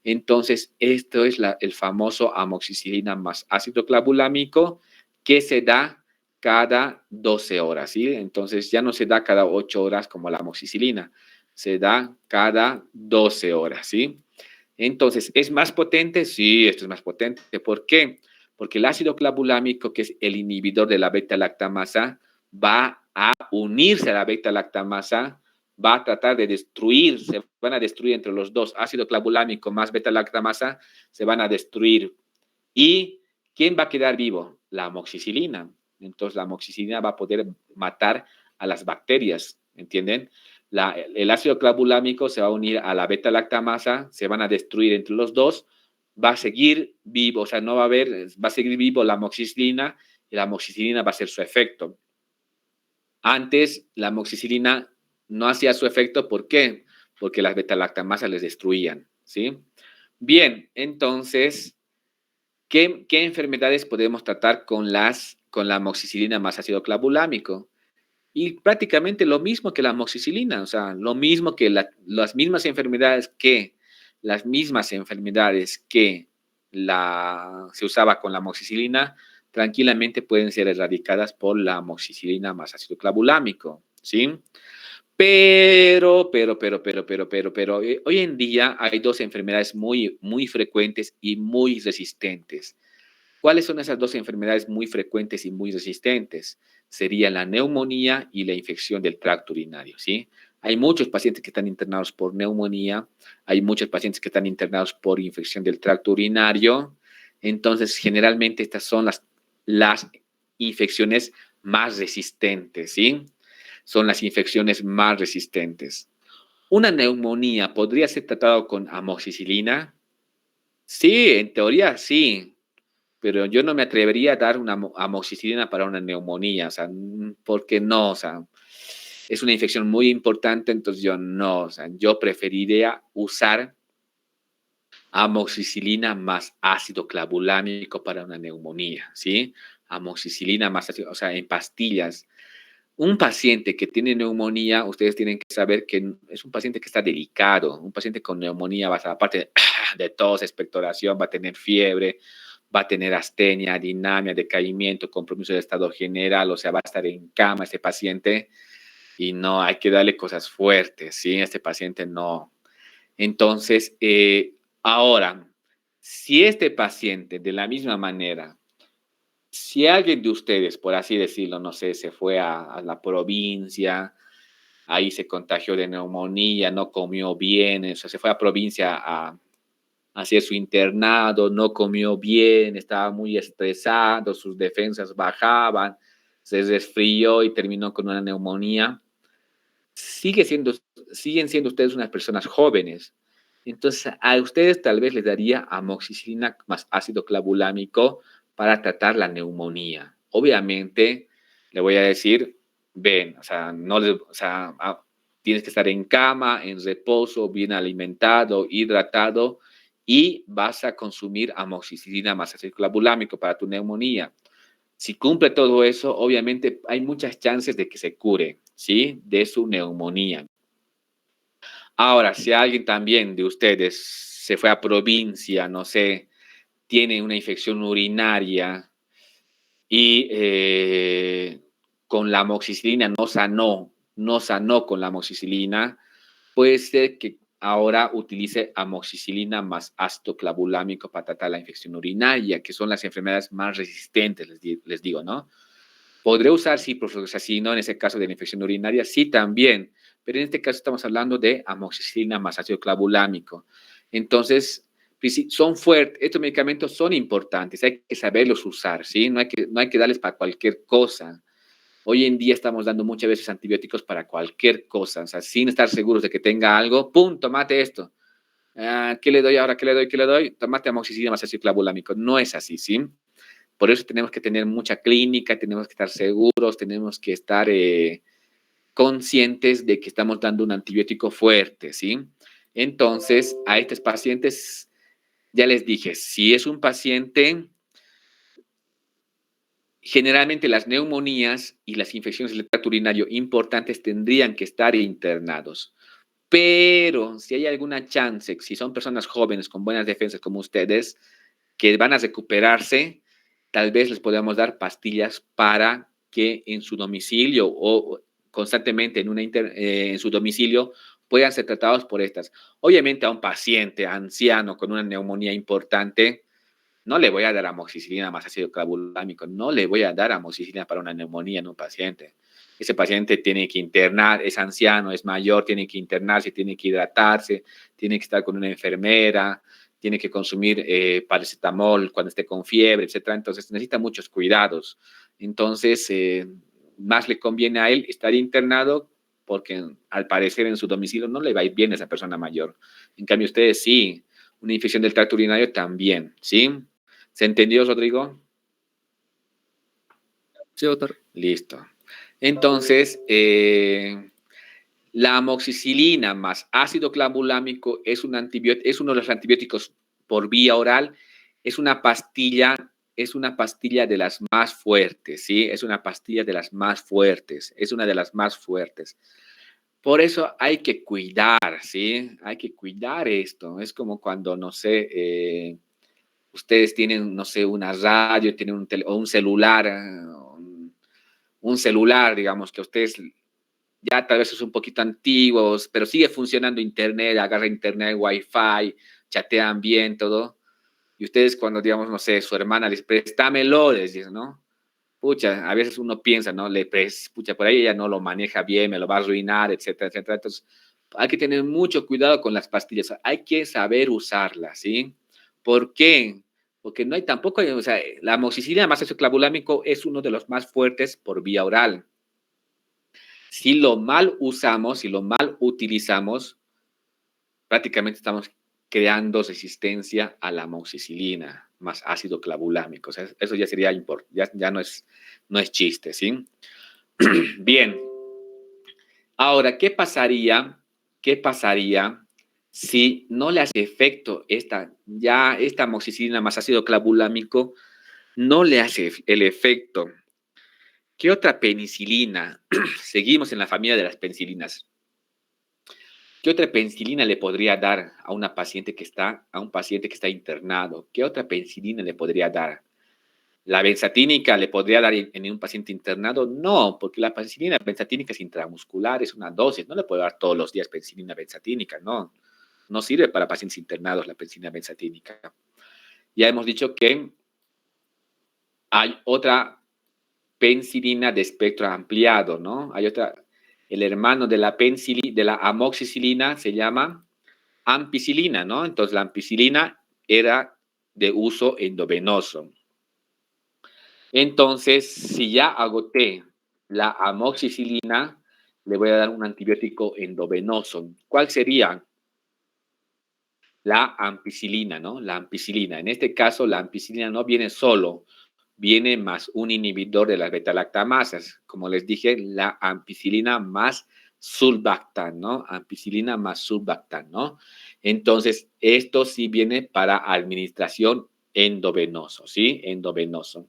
Entonces, esto es el famoso amoxicilina más ácido clavulámico que se da cada 12 horas, ¿sí? Entonces, ya no se da cada 8 horas como la amoxicilina, se da cada 12 horas, ¿sí? Entonces, ¿es más potente? Sí, esto es más potente. ¿Por qué? Porque el ácido clavulámico, que es el inhibidor de la beta-lactamasa, va a unirse a la beta-lactamasa, va a tratar de destruir, se van a destruir entre los dos, ácido clavulámico más beta-lactamasa, se van a destruir. ¿Y quién va a quedar vivo? La amoxicilina. Entonces, la amoxicilina va a poder matar a las bacterias, ¿entienden? El ácido clavulámico se va a unir a la beta-lactamasa, se van a destruir entre los dos, va a seguir vivo, o sea, no va a haber, va a seguir vivo la amoxicilina y la amoxicilina va a hacer su efecto. Antes, la amoxicilina no hacía su efecto, ¿por qué? Porque las beta-lactamasas les destruían, ¿sí? Bien, entonces, ¿qué enfermedades podemos tratar con la amoxicilina más ácido clavulámico? Y prácticamente lo mismo que la amoxicilina, o sea, lo mismo que las mismas enfermedades que se usaba con la amoxicilina, tranquilamente pueden ser erradicadas por la amoxicilina más ácido clavulámico, ¿sí? Pero, hoy en día hay dos enfermedades muy, muy frecuentes y muy resistentes. ¿Cuáles son esas dos enfermedades muy frecuentes y muy resistentes? Sería la neumonía y la infección del tracto urinario, ¿sí? Hay muchos pacientes que están internados por neumonía, hay muchos pacientes que están internados por infección del tracto urinario. Entonces, generalmente estas son las infecciones más resistentes, ¿sí? Son las infecciones más resistentes. ¿Una neumonía podría ser tratado con amoxicilina? Sí, en teoría sí, pero yo no me atrevería a dar una amoxicilina para una neumonía, o sea, ¿por qué no? O sea, es una infección muy importante, entonces yo no, o sea, yo preferiría usar amoxicilina más ácido clavulámico para una neumonía, ¿sí? Amoxicilina más ácido, o sea, en pastillas. Un paciente que tiene neumonía, ustedes tienen que saber que es un paciente que está delicado. Un paciente con neumonía va a estar, aparte de tos, expectoración, va a tener fiebre, va a tener astenia, dinamia, decaimiento, compromiso de estado general, o sea, va a estar en cama este paciente y no hay que darle cosas fuertes, ¿sí? Este paciente no. Entonces, ahora, si este paciente de la misma manera si alguien de ustedes, por así decirlo, no sé, se fue a la provincia, ahí se contagió de neumonía, no comió bien, o sea, se fue a provincia a hacer su internado, no comió bien, estaba muy estresado, sus defensas bajaban, se resfrió y terminó con una neumonía. Sigue siendo, siguen siendo ustedes unas personas jóvenes. Entonces, a ustedes tal vez les daría amoxicilina más ácido clavulámico para tratar la neumonía. Obviamente, le voy a decir, ven, o sea, no o sea, tienes que estar en cama, en reposo, bien alimentado, hidratado y vas a consumir amoxicilina más ácido clavulámico para tu neumonía. Si cumple todo eso, obviamente hay muchas chances de que se cure, ¿sí? De su neumonía. Ahora, si alguien también de ustedes se fue a provincia, no sé, tiene una infección urinaria y con la amoxicilina no sanó con la amoxicilina, puede ser que ahora utilice amoxicilina más ácido clavulámico para tratar la infección urinaria, que son las enfermedades más resistentes, les digo, ¿no? ¿Podré usar ciprofloxacino en ese caso de la infección urinaria? Sí, también, pero en este caso estamos hablando de amoxicilina más ácido clavulámico. Entonces, son fuertes, estos medicamentos son importantes, hay que saberlos usar, ¿sí? No hay que darles para cualquier cosa. Hoy en día estamos dando muchas veces antibióticos para cualquier cosa, o sea, sin estar seguros de que tenga algo, ¡pum!, tomate esto. ¿Qué le doy ahora? ¿Qué le doy? ¿Qué le doy? Tomate amoxicilina más ácido clavulámico. No es así, ¿sí? Por eso tenemos que tener mucha clínica, tenemos que estar seguros, tenemos que estar conscientes de que estamos dando un antibiótico fuerte, ¿sí? Entonces, a estos pacientes, ya les dije, si es un paciente, generalmente las neumonías y las infecciones del tracto urinario importantes tendrían que estar internados. Pero si hay alguna chance, si son personas jóvenes con buenas defensas como ustedes, que van a recuperarse, tal vez les podamos dar pastillas para que en su domicilio o constantemente en su domicilio puedan ser tratados por estas. Obviamente a un paciente anciano con una neumonía importante, no le voy a dar amoxicilina más ácido clavulámico, no le voy a dar amoxicilina para una neumonía en un paciente. Ese paciente tiene que internar, es anciano, es mayor, tiene que internarse, tiene que hidratarse, tiene que estar con una enfermera, tiene que consumir paracetamol cuando esté con fiebre, etcétera. Entonces necesita muchos cuidados. Entonces, más le conviene a él estar internado porque al parecer en su domicilio no le va a ir bien a esa persona mayor. En cambio, ustedes sí, una infección del tracto urinario también, ¿sí? ¿Se entendió, Rodrigo? Sí, doctor. Listo. Entonces, la amoxicilina más ácido clavulámico es es uno de los antibióticos por vía oral. Es una pastilla de las más fuertes, ¿sí? Es una pastilla de las más fuertes, es una de las más fuertes. Por eso hay que cuidar, ¿sí? Hay que cuidar esto. Es como cuando, no sé, ustedes tienen, no sé, una radio, tienen o un celular, un celular, digamos, que ustedes ya tal vez es un poquito antiguos, pero sigue funcionando internet, agarra internet, wifi, chatean bien, todo. Y ustedes cuando, digamos, no sé, su hermana les préstamelo, les dice, ¿no? Pucha, a veces uno piensa, ¿no? Pucha, por ahí ella no lo maneja bien, me lo va a arruinar, etcétera, etcétera. Entonces, hay que tener mucho cuidado con las pastillas, hay que saber usarlas, ¿sí? ¿Por qué? Porque no hay tampoco, o sea, la amoxicilina más ácido clavulámico es uno de los más fuertes por vía oral. Si lo mal usamos, si lo mal utilizamos, prácticamente estamos creando resistencia a la amoxicilina más ácido clavulámico. O sea, eso ya sería ya no es chiste, ¿sí? Bien. Ahora, ¿qué pasaría si no le hace efecto esta amoxicilina más ácido clavulámico, no le hace el efecto? ¿Qué otra penicilina? Seguimos en la familia de las penicilinas. ¿Qué otra penicilina le podría dar a un paciente que está internado? ¿Qué otra penicilina le podría dar? ¿La benzatínica le podría dar en un paciente internado? No, porque la penicilina benzatínica es intramuscular, es una dosis, no le puedo dar todos los días penicilina benzatínica, no. No sirve para pacientes internados la penicilina benzatínica. Ya hemos dicho que hay otra penicilina de espectro ampliado, ¿no? Hay otra, el hermano de de la amoxicilina se llama ampicilina, ¿no? Entonces la ampicilina era de uso endovenoso. Entonces, si ya agoté la amoxicilina, le voy a dar un antibiótico endovenoso. ¿Cuál sería? La ampicilina, ¿no? La ampicilina. En este caso, la ampicilina no viene solo, viene más un inhibidor de las beta-lactamasas. Como les dije, la ampicilina más sulbactam, ¿no? Ampicilina más sulbactam, ¿no? Entonces, esto sí viene para administración endovenoso, ¿sí? Endovenoso.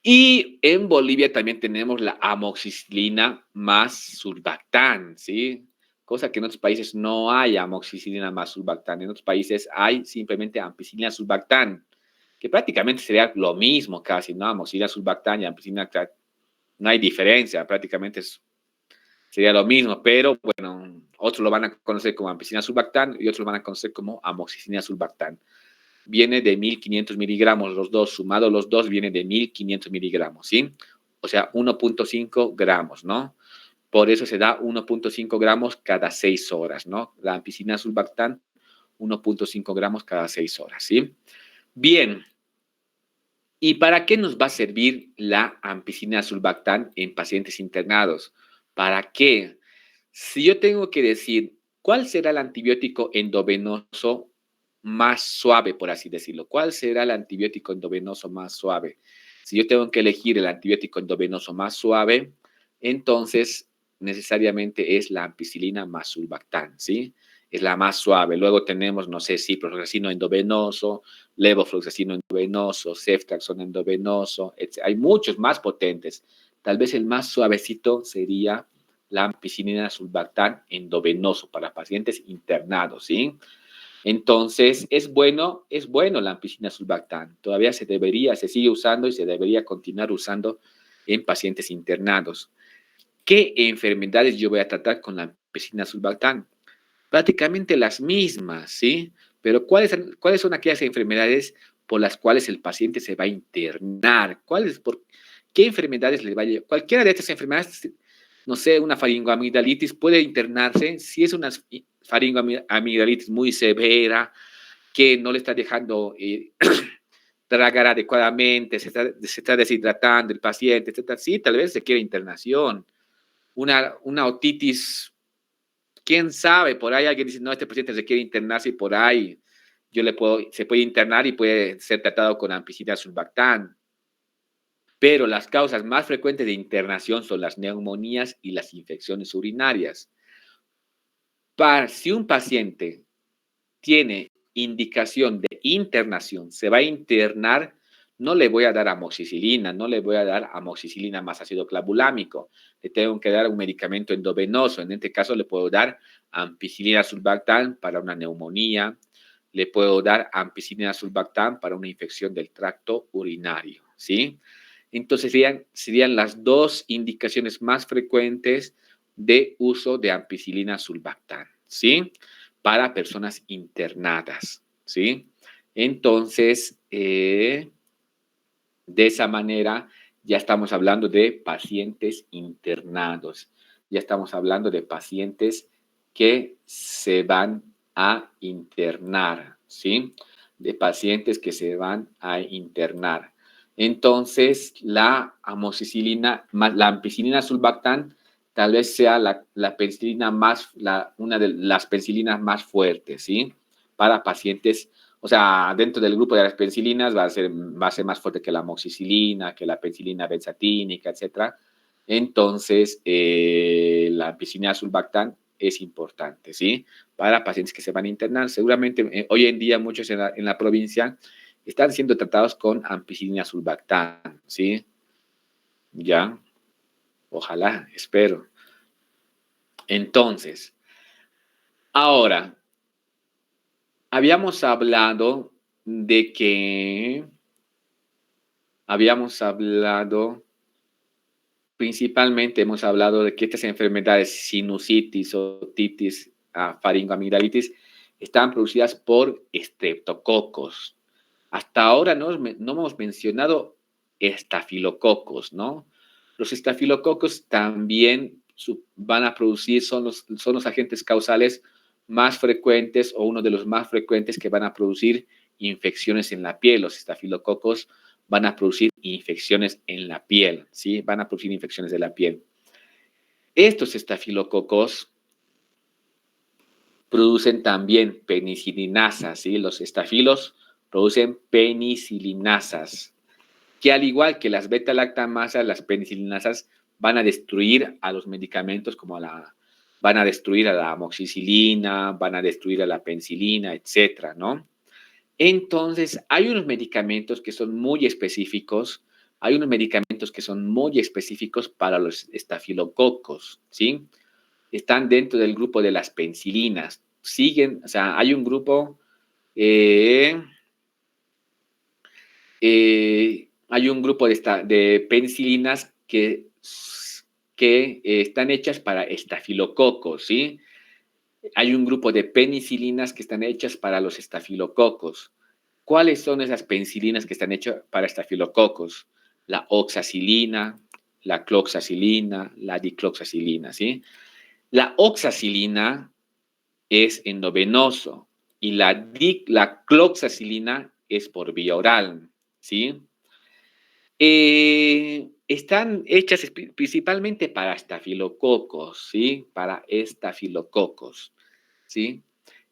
Y en Bolivia también tenemos la amoxicilina más sulbactam, ¿sí? Cosa que en otros países no hay amoxicilina más sulbactam. En otros países hay simplemente ampicilina sulbactam, que prácticamente sería lo mismo casi, ¿no? Amoxicilina sulbactam y ampicilina, no hay diferencia, prácticamente sería lo mismo, pero bueno, otros lo van a conocer como ampicilina sulbactam y otros lo van a conocer como amoxicilina sulbactam. Viene de 1500 miligramos los dos, sumado los dos viene de 1500 miligramos, ¿sí? O sea, 1.5 gramos, ¿no? Por eso se da 1.5 gramos cada 6 horas, ¿no? La ampicilina sulbactam, 1.5 gramos cada 6 horas, ¿sí? Bien. ¿Y para qué nos va a servir la ampicilina sulbactam en pacientes internados? ¿Para qué? Si yo tengo que decir, ¿cuál será el antibiótico endovenoso más suave, por así decirlo? ¿Cuál será el antibiótico endovenoso más suave? Si yo tengo que elegir el antibiótico endovenoso más suave, entonces necesariamente es la ampicilina más sulbactam, ¿sí? Es la más suave. Luego tenemos, no sé, ciprofloxacino endovenoso, levofloxacino endovenoso, ceftriaxona endovenoso, etc. Hay muchos más potentes. Tal vez el más suavecito sería la ampicilina sulbactam endovenoso para pacientes internados, ¿sí? Entonces, es bueno la ampicilina sulbactam. Todavía se sigue usando y se debería continuar usando en pacientes internados. ¿Qué enfermedades yo voy a tratar con la ampicilina sulbactam? Prácticamente las mismas, ¿sí? Pero ¿cuáles son aquellas enfermedades por las cuales el paciente se va a internar? ¿Qué enfermedades le va a llevar? Cualquiera de estas enfermedades, no sé, una faringoamigdalitis puede internarse si es una faringoamigdalitis muy severa, que no le está dejando tragar adecuadamente, se está deshidratando el paciente, etc. Sí, tal vez se quiere internación. Una otitis, quién sabe, por ahí alguien dice, no, este paciente requiere internarse y por ahí se puede internar y puede ser tratado con ampicilina sulbactam. Pero las causas más frecuentes de internación son las neumonías y las infecciones urinarias. Si un paciente tiene indicación de internación, se va a internar, no le voy a dar amoxicilina, no le voy a dar amoxicilina más ácido clavulámico, le tengo que dar un medicamento endovenoso, en este caso le puedo dar ampicilina sulbactam para una neumonía, le puedo dar ampicilina sulbactam para una infección del tracto urinario, ¿sí? Entonces serían las dos indicaciones más frecuentes de uso de ampicilina sulbactam, ¿sí? Para personas internadas, ¿sí? Entonces, de esa manera ya estamos hablando de pacientes internados, ya estamos hablando de pacientes que se van a internar, ¿sí? De pacientes que se van a internar. Entonces, la amoxicilina, la ampicilina sulbactam, tal vez sea la penicilina una de las penicilinas más fuertes, ¿sí? Para pacientes, o sea, dentro del grupo de las penicilinas va a ser más fuerte que la amoxicilina, que la penicilina benzatínica, etc. Entonces, la ampicilina sulbactam es importante, ¿sí? Para pacientes que se van a internar. Seguramente hoy en día muchos en la provincia están siendo tratados con ampicilina sulbactam, ¿sí? Ya, ojalá, espero. Entonces, ahora, habíamos hablado de que, principalmente hemos hablado de que estas enfermedades, sinusitis, otitis, faringoamigdalitis, están producidas por estreptococos. Hasta ahora no hemos mencionado estafilococos, ¿no? Los estafilococos también van a producir, son los agentes causales más frecuentes o uno de los más frecuentes que van a producir infecciones en la piel. Los estafilococos van a producir infecciones en la piel, ¿sí? Van a producir infecciones de la piel. Estos estafilococos producen también penicilinasas, ¿sí? Los estafilos producen penicilinasas, que al igual que las beta-lactamasas, las penicilinasas van a destruir a los medicamentos van a destruir a la amoxicilina, van a destruir a la penicilina, etcétera, ¿no? Entonces, hay unos medicamentos que son muy específicos, para los estafilococos, ¿sí? Están dentro del grupo de las penicilinas. O sea, hay un grupo, de penicilinas que están hechas para estafilococos, ¿sí? Hay un grupo de penicilinas que están hechas para los estafilococos. ¿Cuáles son esas penicilinas que están hechas para estafilococos? La oxacilina, la cloxacilina, la dicloxacilina, ¿sí? La oxacilina es endovenoso y la cloxacilina es por vía oral, ¿sí? Están hechas principalmente para estafilococos, ¿sí? Para estafilococos, ¿sí?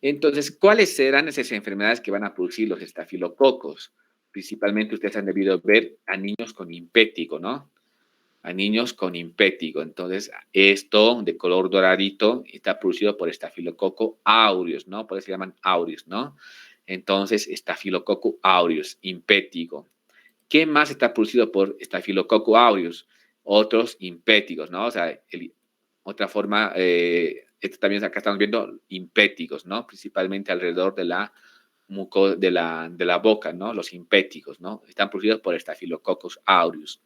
Entonces, ¿cuáles serán esas enfermedades que van a producir los estafilococos? Principalmente ustedes han debido ver a niños con impétigo, ¿no? A niños con impétigo. Entonces, esto de color doradito está producido por estafilococo aureus, ¿no? Por eso se llaman aureus, ¿no? Entonces, estafilococo aureus, impétigo. ¿Qué más está producido por estafilococo aureus? Otros impétigos, ¿no? O sea, otra forma, esto también acá estamos viendo impétigos, ¿no? Principalmente alrededor de la de la boca, ¿no? Los impétigos, ¿no? Están producidos por estafilococcus aureus.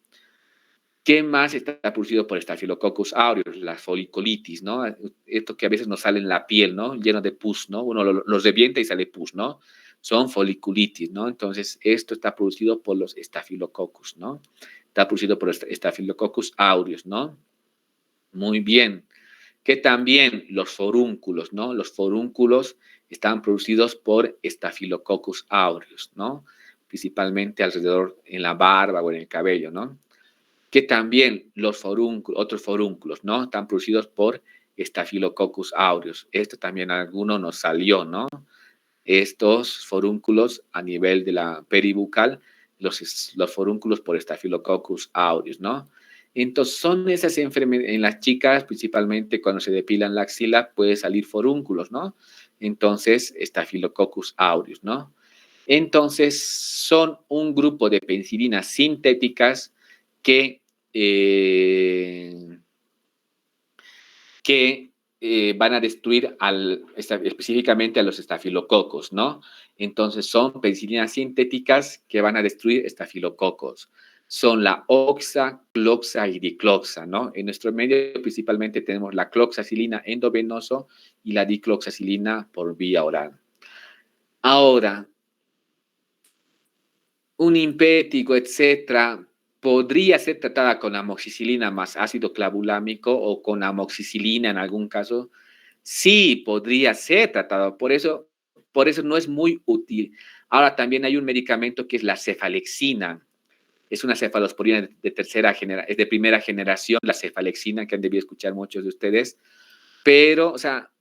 ¿Qué más está producido por Staphylococcus aureus? La foliculitis, ¿no? Esto que a veces nos sale en la piel, ¿no? Lleno de pus, ¿no? Uno los revienta y sale pus, ¿no? Son foliculitis, ¿no? Entonces, esto está producido por los Staphylococcus, ¿no? Está producido por Staphylococcus aureus, ¿no? Muy bien. Que también los forúnculos, ¿no? Los forúnculos están producidos por Staphylococcus aureus, ¿no? Principalmente alrededor en la barba o en el cabello, ¿no? Que también los forúnculos, otros forúnculos, ¿no? Están producidos por Staphylococcus aureus. Esto también alguno nos salió, ¿no? Estos forúnculos a nivel de la peribucal, los forúnculos por Staphylococcus aureus, ¿no? Entonces, son esas enfermedades, en las chicas, principalmente cuando se depilan la axila, puede salir forúnculos, ¿no? Entonces, Staphylococcus aureus, ¿no? Entonces, son un grupo de penicilinas sintéticas que, eh, que van a destruir específicamente a los estafilococos, ¿no? Entonces, son penicilinas sintéticas que van a destruir estafilococos. Son la oxa, cloxa y dicloxa, ¿no? En nuestro medio principalmente tenemos la cloxacilina endovenoso y la dicloxacilina por vía oral. Ahora, un impético, etcétera, podría ser tratada con amoxicilina más ácido clavulámico o con amoxicilina en algún caso. Sí, podría ser tratado. Por eso no es muy útil. Ahora también hay un medicamento que es la cefalexina. Es una cefalosporina es de primera generación, la cefalexina, que han debido escuchar muchos de ustedes. Pero, o sea,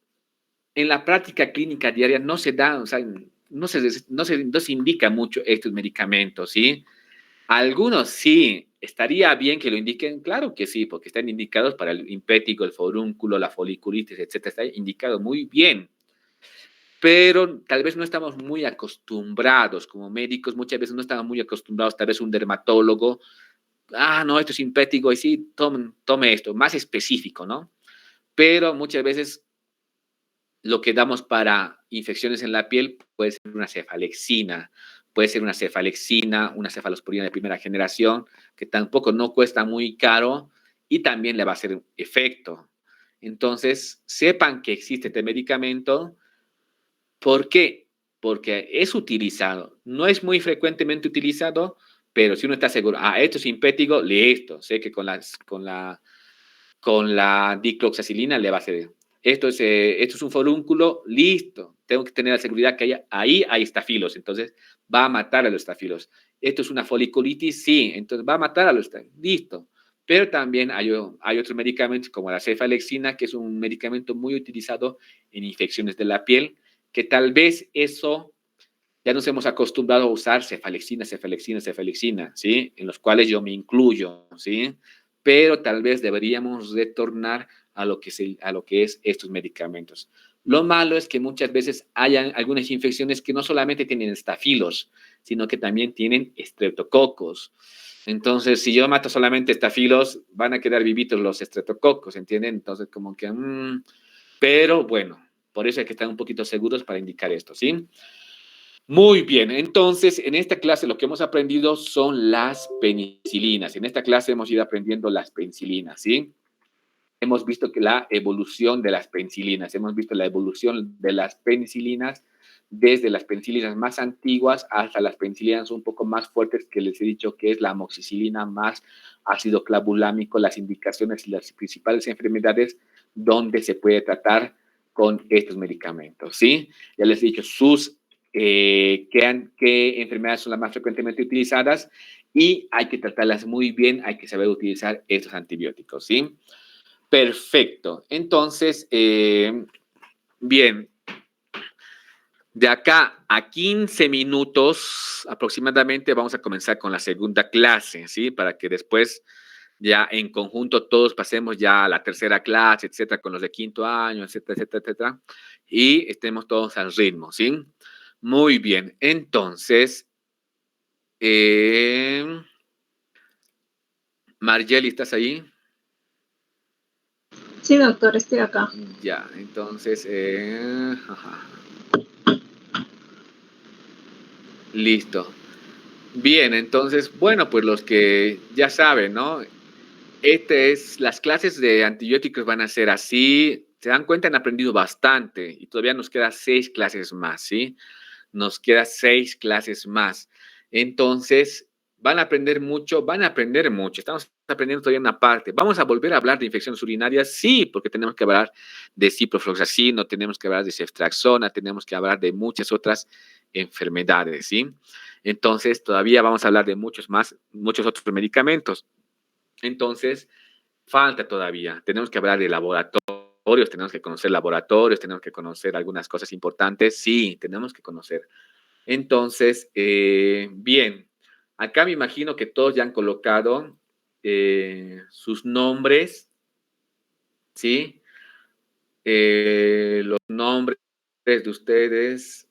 en la práctica clínica diaria no se da, o sea, no se indica mucho estos medicamentos, ¿sí? Algunos sí, estaría bien que lo indiquen, claro que sí, porque están indicados para el impético, el forúnculo, la foliculitis, etcétera, está indicado muy bien. Pero tal vez no estamos muy acostumbrados como médicos, muchas veces no estamos muy acostumbrados, tal vez un dermatólogo, no, esto es impético, y sí, tome esto, más específico, ¿no? Pero muchas veces lo que damos para infecciones en la piel puede ser una cefalexina, una cefalosporina de primera generación, que tampoco no cuesta muy caro y también le va a hacer efecto. Entonces, sepan que existe este medicamento. ¿Por qué? Porque es utilizado. No es muy frecuentemente utilizado, pero si uno está seguro, esto es simpético, listo. Sé que con la dicloxacilina le va a hacer. Esto es un forúnculo, listo. Tengo que tener la seguridad que ahí hay estafilos, entonces va a matar a los estafilos. Esto es una foliculitis, sí, entonces va a matar a los estafilos, listo. Pero también hay otros medicamentos como la cefalexina, que es un medicamento muy utilizado en infecciones de la piel, que tal vez eso ya nos hemos acostumbrado a usar cefalexina, cefalexina, cefalexina, ¿sí? En los cuales yo me incluyo, ¿sí? Pero tal vez deberíamos retornar a lo que es estos medicamentos. Lo malo es que muchas veces hay algunas infecciones que no solamente tienen estafilos, sino que también tienen estreptococos. Entonces, si yo mato solamente estafilos, van a quedar vivitos los estreptococos, ¿entienden? Entonces, como que, pero bueno, por eso hay que estar un poquito seguros para indicar esto, ¿sí? Muy bien, entonces en esta clase lo que hemos aprendido son las penicilinas. En esta clase hemos ido aprendiendo las penicilinas, ¿sí? hemos visto que la evolución de las penicilinas, hemos visto la evolución de las penicilinas desde las penicilinas más antiguas hasta las penicilinas un poco más fuertes, que les he dicho que es la amoxicilina más ácido clavulámico, las indicaciones y las principales enfermedades donde se puede tratar con estos medicamentos, ¿sí? Ya les he dicho qué enfermedades son las más frecuentemente utilizadas y hay que tratarlas muy bien, hay que saber utilizar estos antibióticos, ¿sí? Perfecto. Entonces, bien, de acá a 15 minutos aproximadamente vamos a comenzar con la segunda clase, ¿sí? Para que después ya en conjunto todos pasemos ya a la tercera clase, etcétera, con los de quinto año, etcétera, etcétera, etcétera, y estemos todos al ritmo, ¿sí? Muy bien. Entonces, Margeli, ¿estás ahí? Sí, doctor, estoy acá. Ya, entonces, ajá. Listo. Bien, entonces, bueno, pues los que ya saben, ¿no? Las clases de antibióticos van a ser así. Se dan cuenta, han aprendido bastante y todavía nos quedan 6 clases más, ¿sí? Nos quedan 6 clases más. Entonces, van a aprender mucho, van a aprender mucho. Estamos aprendiendo todavía una parte. ¿Vamos a volver a hablar de infecciones urinarias? Sí, porque tenemos que hablar de ciprofloxacino, tenemos que hablar de ceftriaxona, tenemos que hablar de muchas otras enfermedades, ¿sí? Entonces, todavía vamos a hablar de muchos otros medicamentos. Entonces, falta todavía. Tenemos que hablar de laboratorios, tenemos que conocer laboratorios, tenemos que conocer algunas cosas importantes. Sí, tenemos que conocer. Entonces, bien, acá me imagino que todos ya han colocado sus nombres, ¿sí? Los nombres de ustedes.